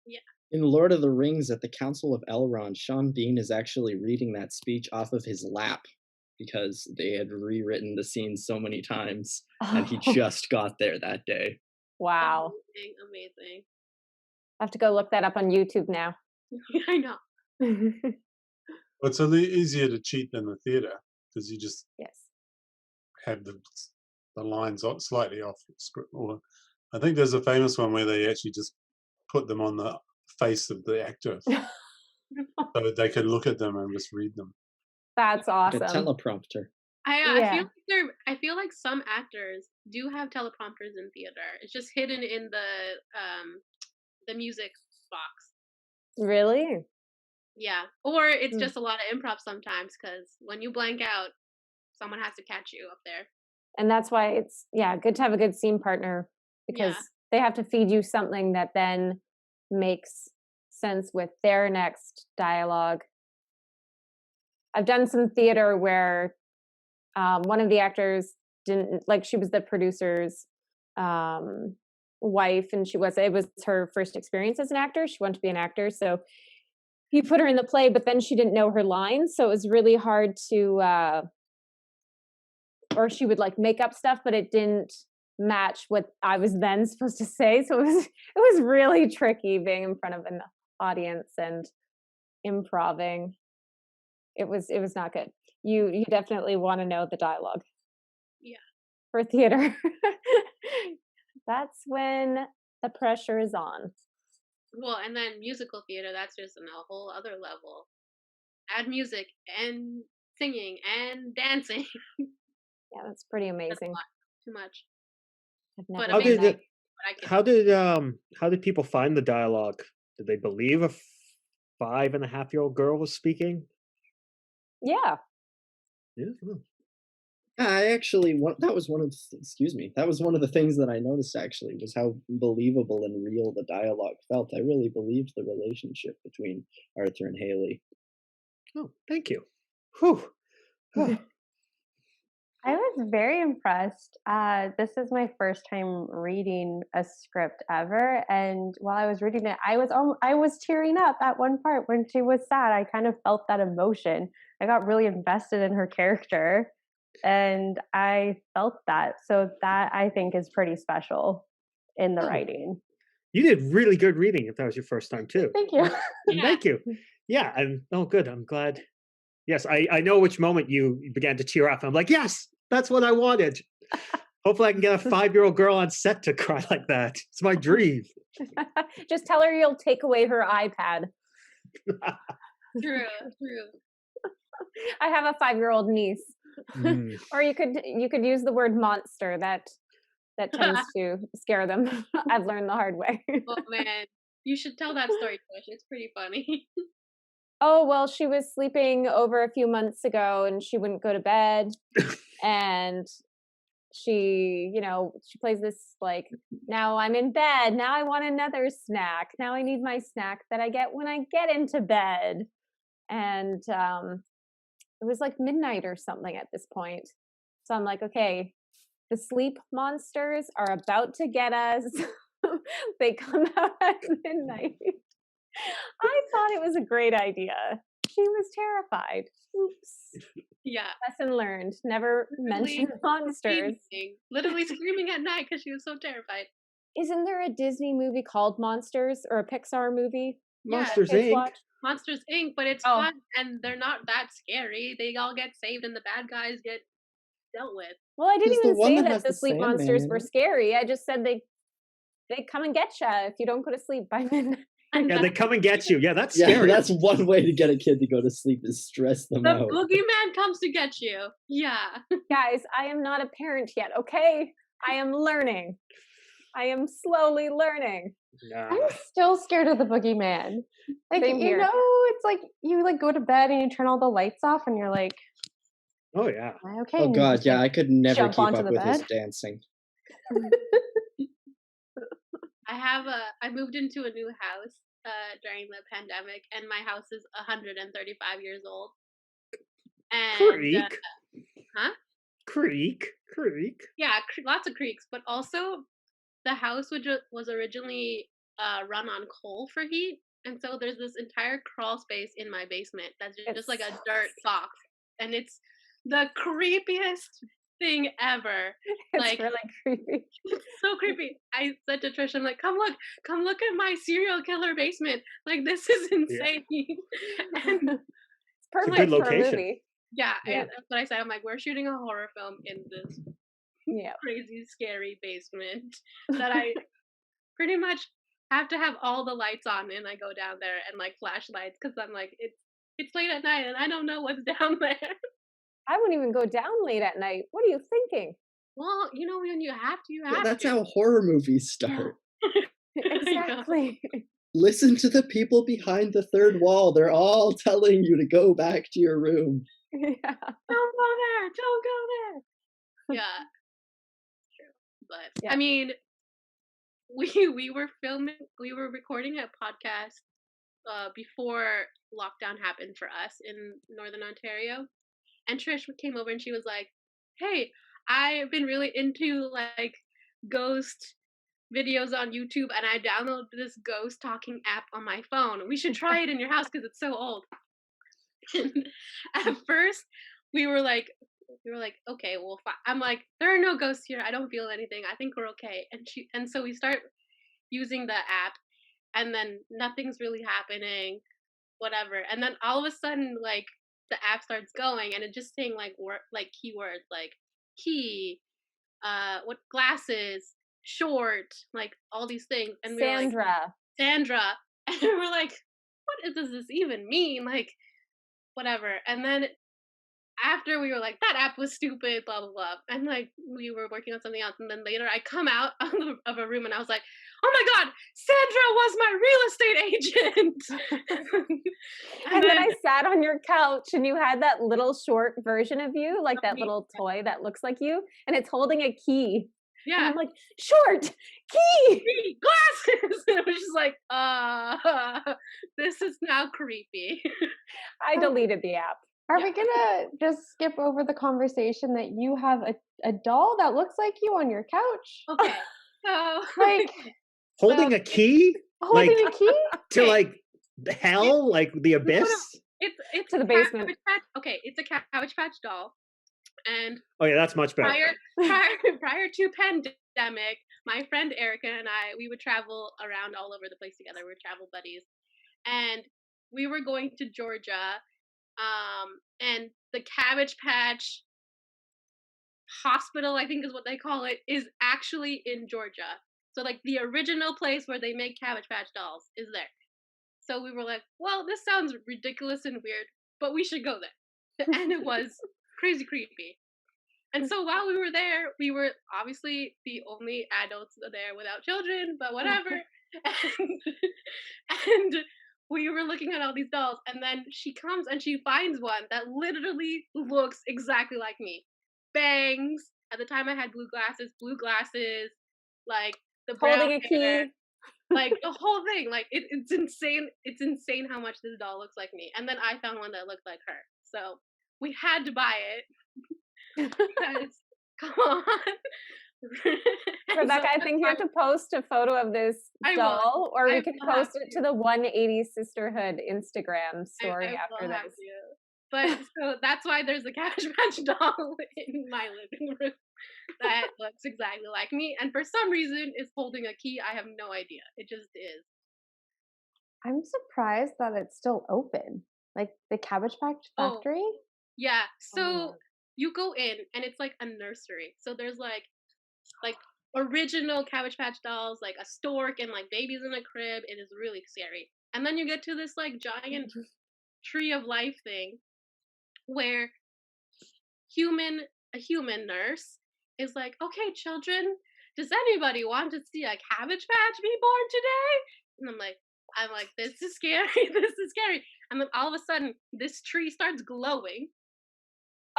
Yeah. In Lord of the Rings at the Council of Elrond, Sean Bean is actually reading that speech off of his lap because they had rewritten the scene so many times, and he just got there that day. Wow. Amazing. I have to go look that up on YouTube now. I know. Well, it's a little easier to cheat than the theater because you just Yes. have the lines slightly off script. Or I think there's a famous one where they actually just put them on the face of the actor so that they could look at them and just read them. That's Like a awesome. teleprompter. Yeah. I feel like some actors do have teleprompters in theater. It's just hidden in the music box. Really? Yeah. Or it's Hmm. just a lot of improv sometimes because when you blank out, someone has to catch you up there. And that's why it's good to have a good scene partner because Yeah. they have to feed you something that then makes sense with their next dialogue. I've done some theater where one of the actors didn't like, she was the producer's wife, and it was her first experience as an actor. She wanted to be an actor, so he put her in the play, but then she didn't know her lines, so it was really hard to or she would like make up stuff, but it didn't match what I was then supposed to say. So it was really tricky being in front of an audience and improving. It was not good. You definitely want to know the dialogue. Yeah. For theater. That's when the pressure is on. Well, and then musical theater, that's just on a whole other level. Add music and singing and dancing. Yeah, that's pretty That's a amazing. lot. Too much. I've But never How done amazing. did that. But I can. how did people find the dialogue? Did they believe a 5.5-year-old girl was speaking? Yeah. Yeah. Oh. I actually that was one of that was one of the things that I noticed actually was how believable and real the dialogue felt. I really believed the relationship between Arthur and Haley. Oh, thank you. Whew. Oh. I was very impressed. This is my first time reading a script ever, and while I was reading it, I was tearing up at one part when she was sad. I kind of felt that emotion. I got really invested in her character, and I felt that. So that I think is pretty special in the Oh. writing. You did really good reading if that was your first time too. Thank you. And thank you. Yeah, good. I'm glad. Yes, I know which moment you began to tear up. I'm like, yes, that's what I wanted. Hopefully I can get a 5-year-old girl on set to cry like that. It's my dream. Just tell her you'll take away her iPad. True. I have a 5-year-old niece. Mm. Or you could use the word monster. That tends to scare them. I've learned the hard way. Oh man, you should tell that story, Trish. It's pretty funny. Oh, well, she was sleeping over a few months ago and she wouldn't go to bed. And she plays this like, now I'm in bed. Now I want another snack. Now I need my snack that I get when I get into bed. And it was like midnight or something at this point. So I'm like, okay, the sleep monsters are about to get us. They come out at midnight. I thought it was a great idea. She was terrified. Oops. Yeah. Lesson learned. Never mention monsters. Literally screaming at night because she was so terrified. Isn't there a Disney movie called Monsters or a Pixar movie? Monsters Kids Inc. watch? Monsters Inc., but it's fun and they're not that scary. They all get saved and the bad guys get dealt with. Well, I didn't There's the even one say that that has the the sleep Sandman monsters in were it. scary. I just said they come and get you if you don't go to sleep by midnight. Yeah, they come and get you. Yeah, that's Yeah, scary. that's one way to get a kid to go to sleep is stress them The out. boogeyman comes to get you. Yeah. Guys, I am not a parent yet, okay? I am learning. I am slowly learning. I'm still scared of the boogeyman. Like, Same here. it's like you like go to bed and you turn all the lights off and you're like, Oh yeah. okay. Oh and you god, just, yeah, like, I could never jump keep onto up the with his bed. dancing. I moved into a new house during the pandemic, and my house is 135 years old. And Creek. huh? Creek. Yeah, lots of creeks, but also the house was originally run on coal for heat, and so there's this entire crawl space in my basement that's just like a dirt box, and it's the creepiest thing ever. It's Like, really creepy. it's so creepy. I said to Trish, I'm like, come look at my serial killer basement. Like, this is Yeah. insane. And It's It's a perfect good for a location. movie. yeah, Yeah. that's what I said. I'm like, we're shooting a horror film in this Yeah. crazy, scary basement that I pretty much have to have all the lights on, and I go down there and like flashlights because I'm like, it's late at night and I don't know what's down there. I wouldn't even go down late at night. What are you thinking? Well, you know, when you have to, you Yeah, have that's to. how horror movies start. I know. Exactly. Listen to the people behind the third wall. They're all telling you to go back to your room. Yeah. Don't go there. Don't go there. Yeah. True. But Yeah. I mean, we were recording a podcast before lockdown happened for us in Northern Ontario. And Trish came over and she was like, "Hey, I've been really into like ghost videos on YouTube and I downloaded this ghost talking app on my phone. We should try it in your house because it's so old." And at first we were like okay, well I'm like, there are no ghosts here. I don't feel anything. I think we're okay. And so we start using the app and then nothing's really happening, whatever. And then all of a sudden like the app starts going and it's just saying like like keywords like key, what glasses, short, like all these things. And we were like, Sandra. and we're like, does this even mean? Like, whatever. And then after we were like, that app was stupid, blah blah blah, and like we were working on something else, and then later I come out of a room and I was like, oh my god, Sandra was my real estate agent. And then I sat on your couch and you had that little short version of you, like that me. little toy that looks like you, and it's holding a key. And Yeah, I'm like, short key. me, glasses. And it was just like, this is now creepy. I deleted the app. Are Yeah. we gonna just skip over the conversation that you have a doll that looks like you on your couch? Okay, so Like Holding a key? holding Like a key? to Okay. like hell? Like the abyss? it's To the a basement. Cabbage Patch. Okay, it's a Cabbage Patch doll, and Oh yeah, that's much better. prior to pandemic, my friend Erica and I, we would travel around all over the place together. We were travel buddies, and we were going to Georgia, and the Cabbage Patch hospital, I think is what they call it, is actually in Georgia. So like the original place where they make Cabbage Patch dolls is there. So we were like, well, this sounds ridiculous and weird, but we should go there. And it was crazy creepy. And so while we were there, we were obviously the only adults there without children, but whatever. And we were looking at all these dolls, and then she comes and she finds one that literally looks exactly like me. Bangs. At the time I had blue glasses, like the brown Holding a hair, key. like the whole thing. Like it's insane. It's insane how much this doll looks like me. And then I found one that looked like her. So we had to buy it. Because, come on. And Rebecca, I so think you have to post a photo of this I will. doll, or I we can will have post it to the 180 Sisterhood Instagram story I after will have this. to. But so that's why there's a Cabbage Patch doll in my living room that looks exactly like me, and for some reason is holding a key. I have no idea. It just is. I'm surprised that it's still open. Like the Cabbage Patch Oh, factory? yeah. So Oh. you go in and it's like a nursery. So there's like original Cabbage Patch dolls, like a stork and like babies in a crib. It is really scary. And then you get to this like giant tree of life thing where a human nurse is like, okay, children, does anybody want to see a Cabbage Patch be born today? And I'm like, this is scary. This is scary. And then all of a sudden, this tree starts glowing.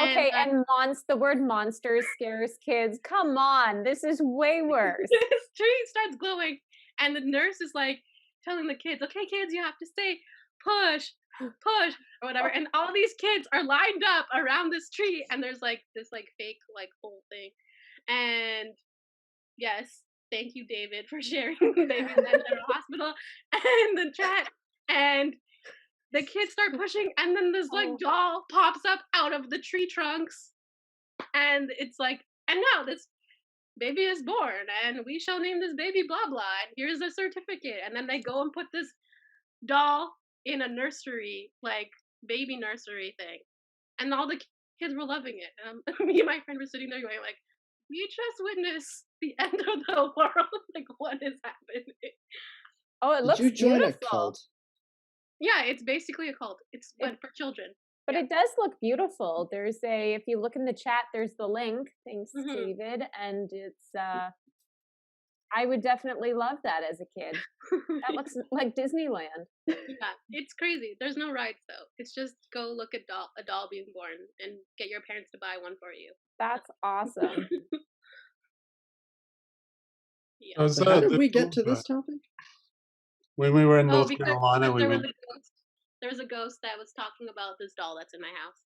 Okay, and the word monster scares kids. Come on, this is way worse. This tree starts glowing, and the nurse is like telling the kids, okay, kids, you have to say push, push, or whatever. And all these kids are lined up around this tree, and there's like this like fake like whole thing. And yes, thank you, David, for sharing Babies at General Hospital and the chat. And the kids start pushing, and then this like doll pops up out of the tree trunks And it's like, and now this baby is born, and we shall name this baby blah blah, and here's a certificate. And then they go and put this doll in a nursery, like baby nursery thing, and all the kids were loving it. And me and my friend were sitting there going like, we just witnessed the end of the world. Like, what is happening? Oh, it Did looks you join beautiful. a cult? Yeah, it's basically a cult. It's but for children. But Yeah. it does look beautiful. There's if you look in the chat, there's the link. Thanks, Mhm. David. And it's, I would definitely love that as a kid. That looks like Disneyland. Yeah, it's crazy. There's no rides though. It's just go look at a doll being born and get your parents to buy one for you. That's awesome. Yeah. So how did we get to this topic? When we were in Oh, North because Carolina, we there was went. a ghost. There was a ghost that was talking about this doll that's in my house.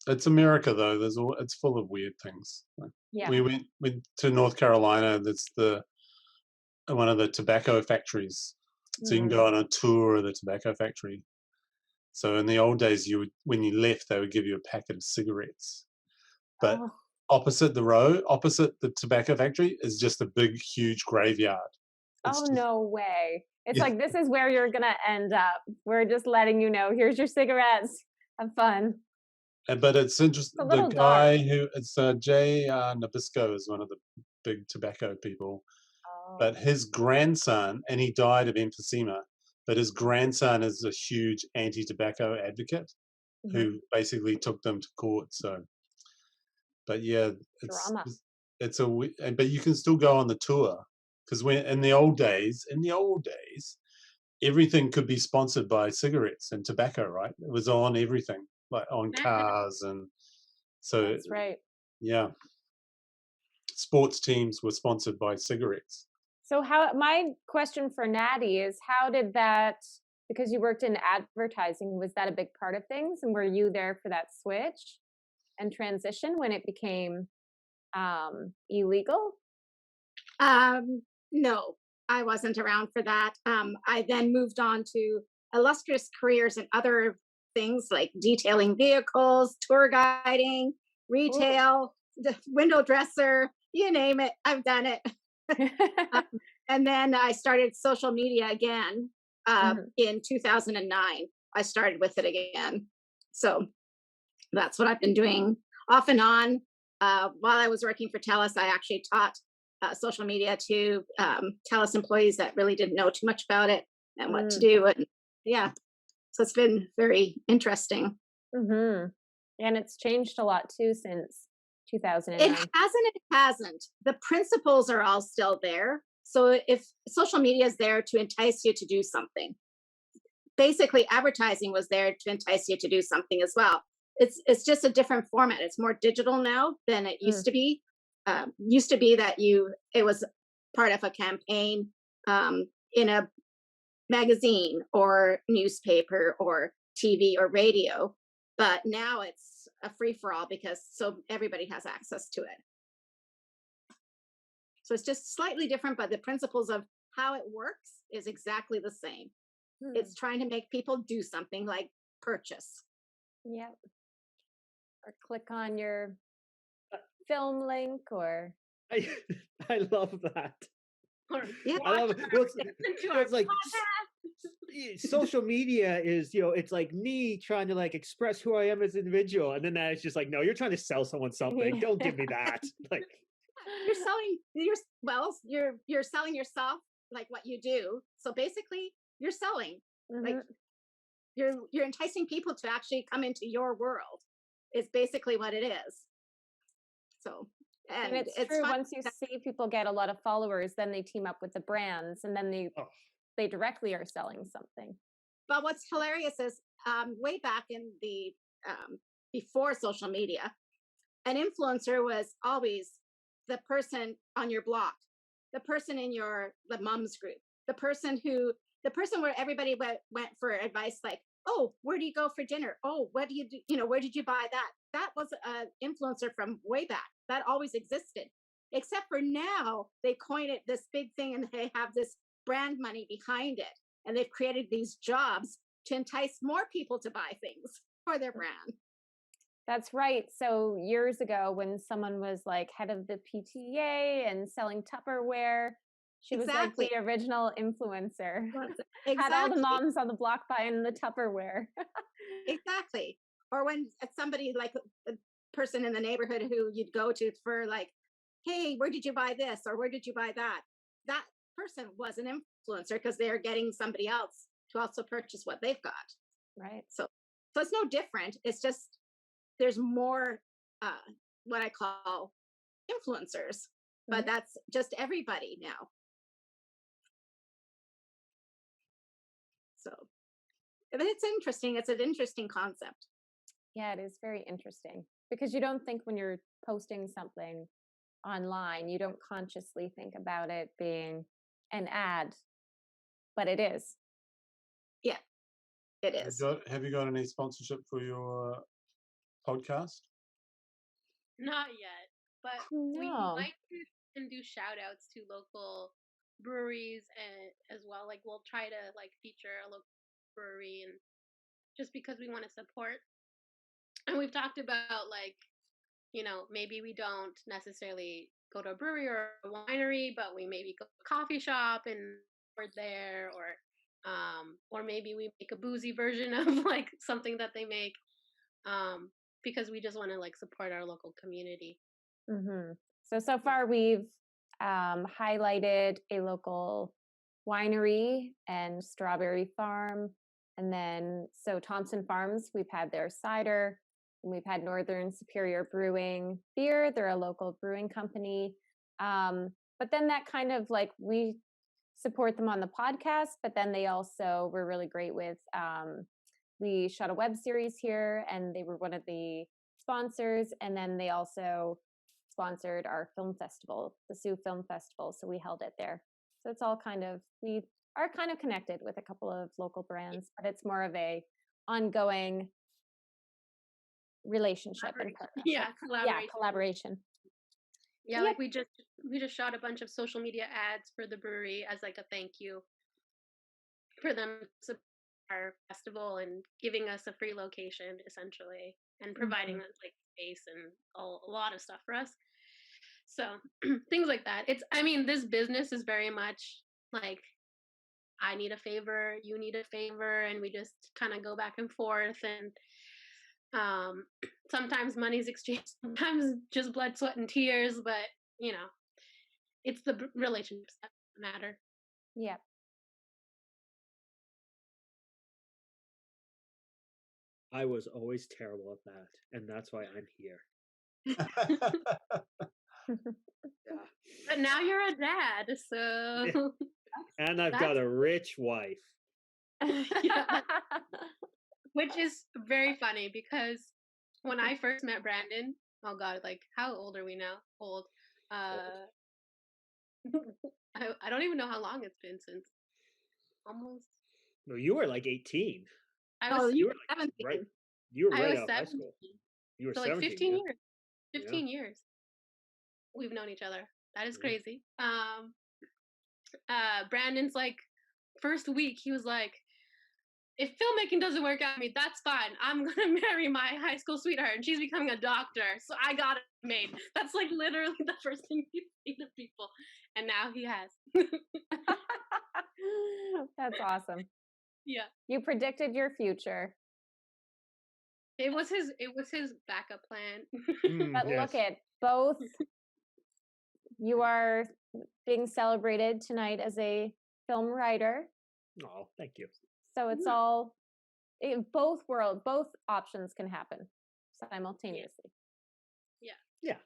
It's America, though. It's full of weird things. Yeah. We went to North Carolina. That's one of the tobacco factories. So you can go on a tour of the tobacco factory. So in the old days, when you left, they would give you a packet of cigarettes. But Oh. opposite the tobacco factory, is just a big, huge graveyard. It's Oh, just- no way. It's Yeah. like, this is where you're going to end up. We're just letting you know. Here's your cigarettes. Have fun. But it's interesting. a The little guy it's Jay Nabisco is one of the big tobacco people. Oh. But his grandson, and he died of emphysema, but his grandson is a huge anti-tobacco advocate who basically took them to court. So, but yeah, Drama. but you can still go on the tour, because when in the old days, everything could be sponsored by cigarettes and tobacco, right? It was on everything, like on cars, and so That's right. yeah, sports teams were sponsored by cigarettes. So my question for Natty is, how did that, because you worked in advertising, was that a big part of things? And were you there for that switch and transition when it became illegal? No, I wasn't around for that. I then moved on to illustrious careers in other things like detailing vehicles, tour guiding, retail, the window dresser, you name it, I've done it. And then I started social media again in 2009. I started with it again. So that's what I've been doing off and on. While I was working for TELUS, I actually taught social media to TELUS employees that really didn't know too much about it and what to do. And yeah, so it's been very interesting. And it's changed a lot too since 2009. It hasn't. The principles are all still there. So if social media is there to entice you to do something, basically advertising was there to entice you to do something as well. It's just a different format. It's more digital now than it used to be. Used to be that it was part of a campaign in a magazine or newspaper or TV or radio, but now it's a free for all because so everybody has access to it. So it's just slightly different, but the principles of how it works is exactly the same. It's trying to make people do something like purchase. Yep. Or click on your film link, or I love that. Yeah. I love it. Well, it's like social media is, it's like me trying to like express who I am as an individual, and then it's just like, no, you're trying to sell someone something. Don't give me that. Like you're selling yourself, like what you do. So basically, you're selling. Like you're enticing people to actually come into your world. Is basically what it is. So. And it's true. Once you see people get a lot of followers, then they team up with the brands, and then they directly are selling something. But what's hilarious is way back in the before social media, an influencer was always the person on your block, the person in the moms group, the person where everybody went for advice, like, oh, where do you go for dinner? Oh, what do you do? Where did you buy that? That was an influencer from way back. That always existed. Except for now, they coined it this big thing and they have this brand money behind it. And they've created these jobs to entice more people to buy things for their brand. That's right. So years ago, when someone was like head of the PTA and selling Tupperware, she was like Exactly. the original influencer. Exactly. Had all the moms on the block buying the Tupperware. Exactly. Or when somebody like a person in the neighborhood who you'd go to for like, hey, where did you buy this? Or where did you buy that? That person was an influencer because they're getting somebody else to also purchase what they've got. Right. So it's no different. It's just there's more what I call influencers, but that's just everybody now. So it's interesting. It's an interesting concept. Yeah, it is very interesting because you don't think when you're posting something online, you don't consciously think about it being an ad, but it is. Yeah, it is. Have you got any sponsorship for your podcast? Not yet, but we No. like to and do shout outs to local breweries and as well. Like we'll try to like feature a local brewery and just because we want to support. And we've talked about like, maybe we don't necessarily go to a brewery or a winery, but we maybe go to a coffee shop and we're there, or maybe we make a boozy version of like something that they make, because we just want to like support our local community. Mm-hmm. So far we've highlighted a local winery and strawberry farm. And then, so Thompson Farms, we've had their cider, and we've had Northern Superior Brewing beer. They're a local brewing company. But then that kind of like, we support them on the podcast, but then they also were really great with the shot a web series here, and they were one of the sponsors. And then they also sponsored our film festival, the Sioux Film Festival. So we held it there. So it's all kind of, we are kind of connected with a couple of local brands, but it's more of a ongoing relationship and partnership. Yeah, collaboration. Yeah, collaboration. Yeah, like we just shot a bunch of social media ads for the brewery as like a thank you for them support our festival and giving us a free location essentially and providing us like space and a lot of stuff for us. So things like that. This business is very much like I need a favor, you need a favor, and we just kind of go back and forth. And sometimes money's exchanged, sometimes just blood, sweat, and tears. But it's the relationships that matter. Yeah. I was always terrible at that, and that's why I'm here. Yeah. But now you're a dad, so Yeah. And I've got a rich wife. Yeah. Which is very funny because when I first met Brandon, oh god, like how old are we now? Old. I don't even know how long it's been since. Almost. No, you were like 18. You were like 17. Right. You were I right was out of high 17. school. You were So 17, like 15 yeah. years. 15 years. We've known each other. That is Yeah. crazy. Brandon's like first week he was like, if filmmaking doesn't work out for me, that's fine. I'm gonna marry my high school sweetheart and she's becoming a doctor. So I got it made. That's like literally the first thing you say to people. And now he has. That's awesome. Yeah. You predicted your future. It was his backup plan. But look at both. You are being celebrated tonight as a film writer. Oh, thank you. So it's all both options can happen simultaneously. Yeah. Yeah.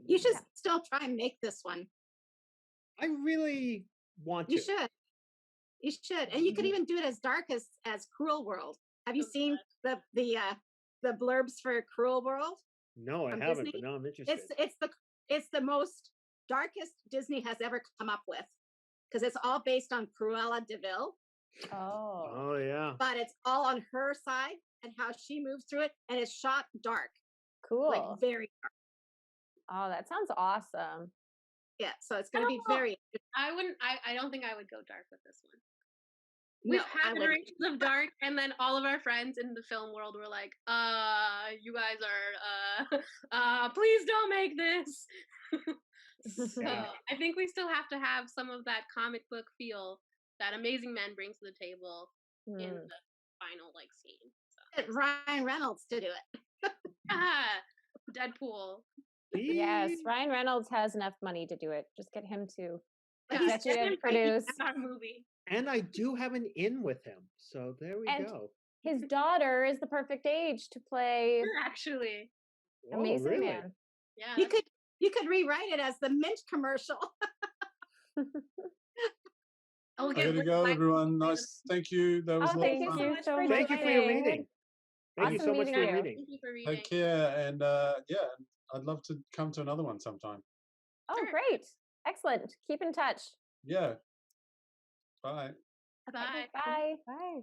You should still try and make this one. I really want to. You should. You should. And you could even do it as dark as Cruel World. Have you seen the blurbs for Cruel World? No, I haven't, Disney? but now I'm interested. It's the most darkest Disney has ever come up with because it's all based on Cruella de Vil. Oh yeah. But it's all on her side and how she moves through it, and it's shot dark. Cool. Like very dark. Oh, that sounds awesome. Yeah, so it's going to be very. I don't think I would go dark with this one. We've No, I had wouldn't. Generations of Dark, and then all of our friends in the film world were like, you guys are, please don't make this. So Yeah. I think we still have to have some of that comic book feel that Amazing Men brings to the table in the final like scene. So. Get Ryan Reynolds to do it. Deadpool. Yes, Ryan Reynolds has enough money to do it. Just get him to Yeah, executive produce. our movie. And I do have an in with him. So there we And go. his daughter is the perfect age to play Actually, Amazing really? Man. yeah. You could rewrite it as the Mint commercial. I'll I get gotta go, everyone. Nice. Thank you. That was a lot Thank of you fun. so much for Thank you for your joining. reading. Thank you Awesome so much meeting for you. reading. Thank you for reading. Take care, and yeah, I'd love to come to another one sometime. Oh, Sure. great. Excellent. Keep in touch. Yeah. Bye. Bye. Bye. Bye.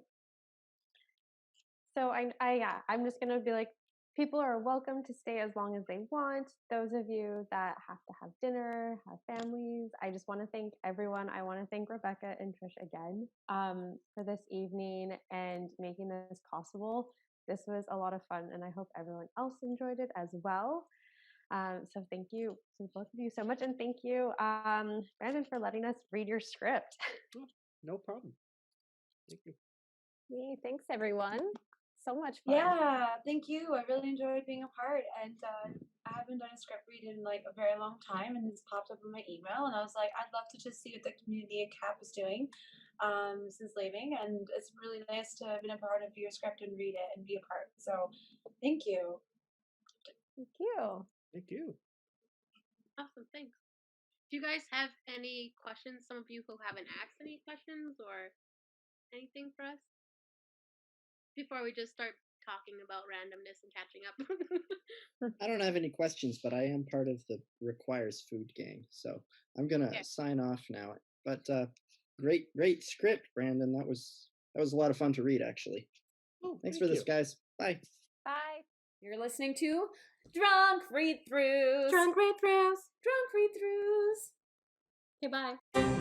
So I'm just gonna be like, people are welcome to stay as long as they want. Those of you that have to have dinner, have families, I just want to thank everyone. I want to thank Rebecca and Trish again for this evening and making this possible. This was a lot of fun, and I hope everyone else enjoyed it as well. So thank you to both of you so much, and thank you, Brandon, for letting us read your script. No problem. Thank you. Yay, thanks, everyone. So much fun. Yeah, thank you. I really enjoyed being a part, and I haven't done a script read in like a very long time, and this popped up in my email, and I was like, I'd love to just see what the community at CAP is doing since leaving, and it's really nice to have been a part of your script and read it and be a part. So, thank you. Thank you. Thank you. Awesome. Thanks. Do you guys have any questions? Some of you who haven't asked any questions or anything for us before we just start talking about randomness and catching up. I don't have any questions, but I am part of the Requires Food gang, so I'm gonna sign off now. But great script, Brandon. That was a lot of fun to read, actually. Oh, Thanks thank for this, you. guys. Bye. Bye. You're listening to Drunk Read-Throughs. Drunk Read-Throughs. Drunk Read-Throughs. Okay, bye.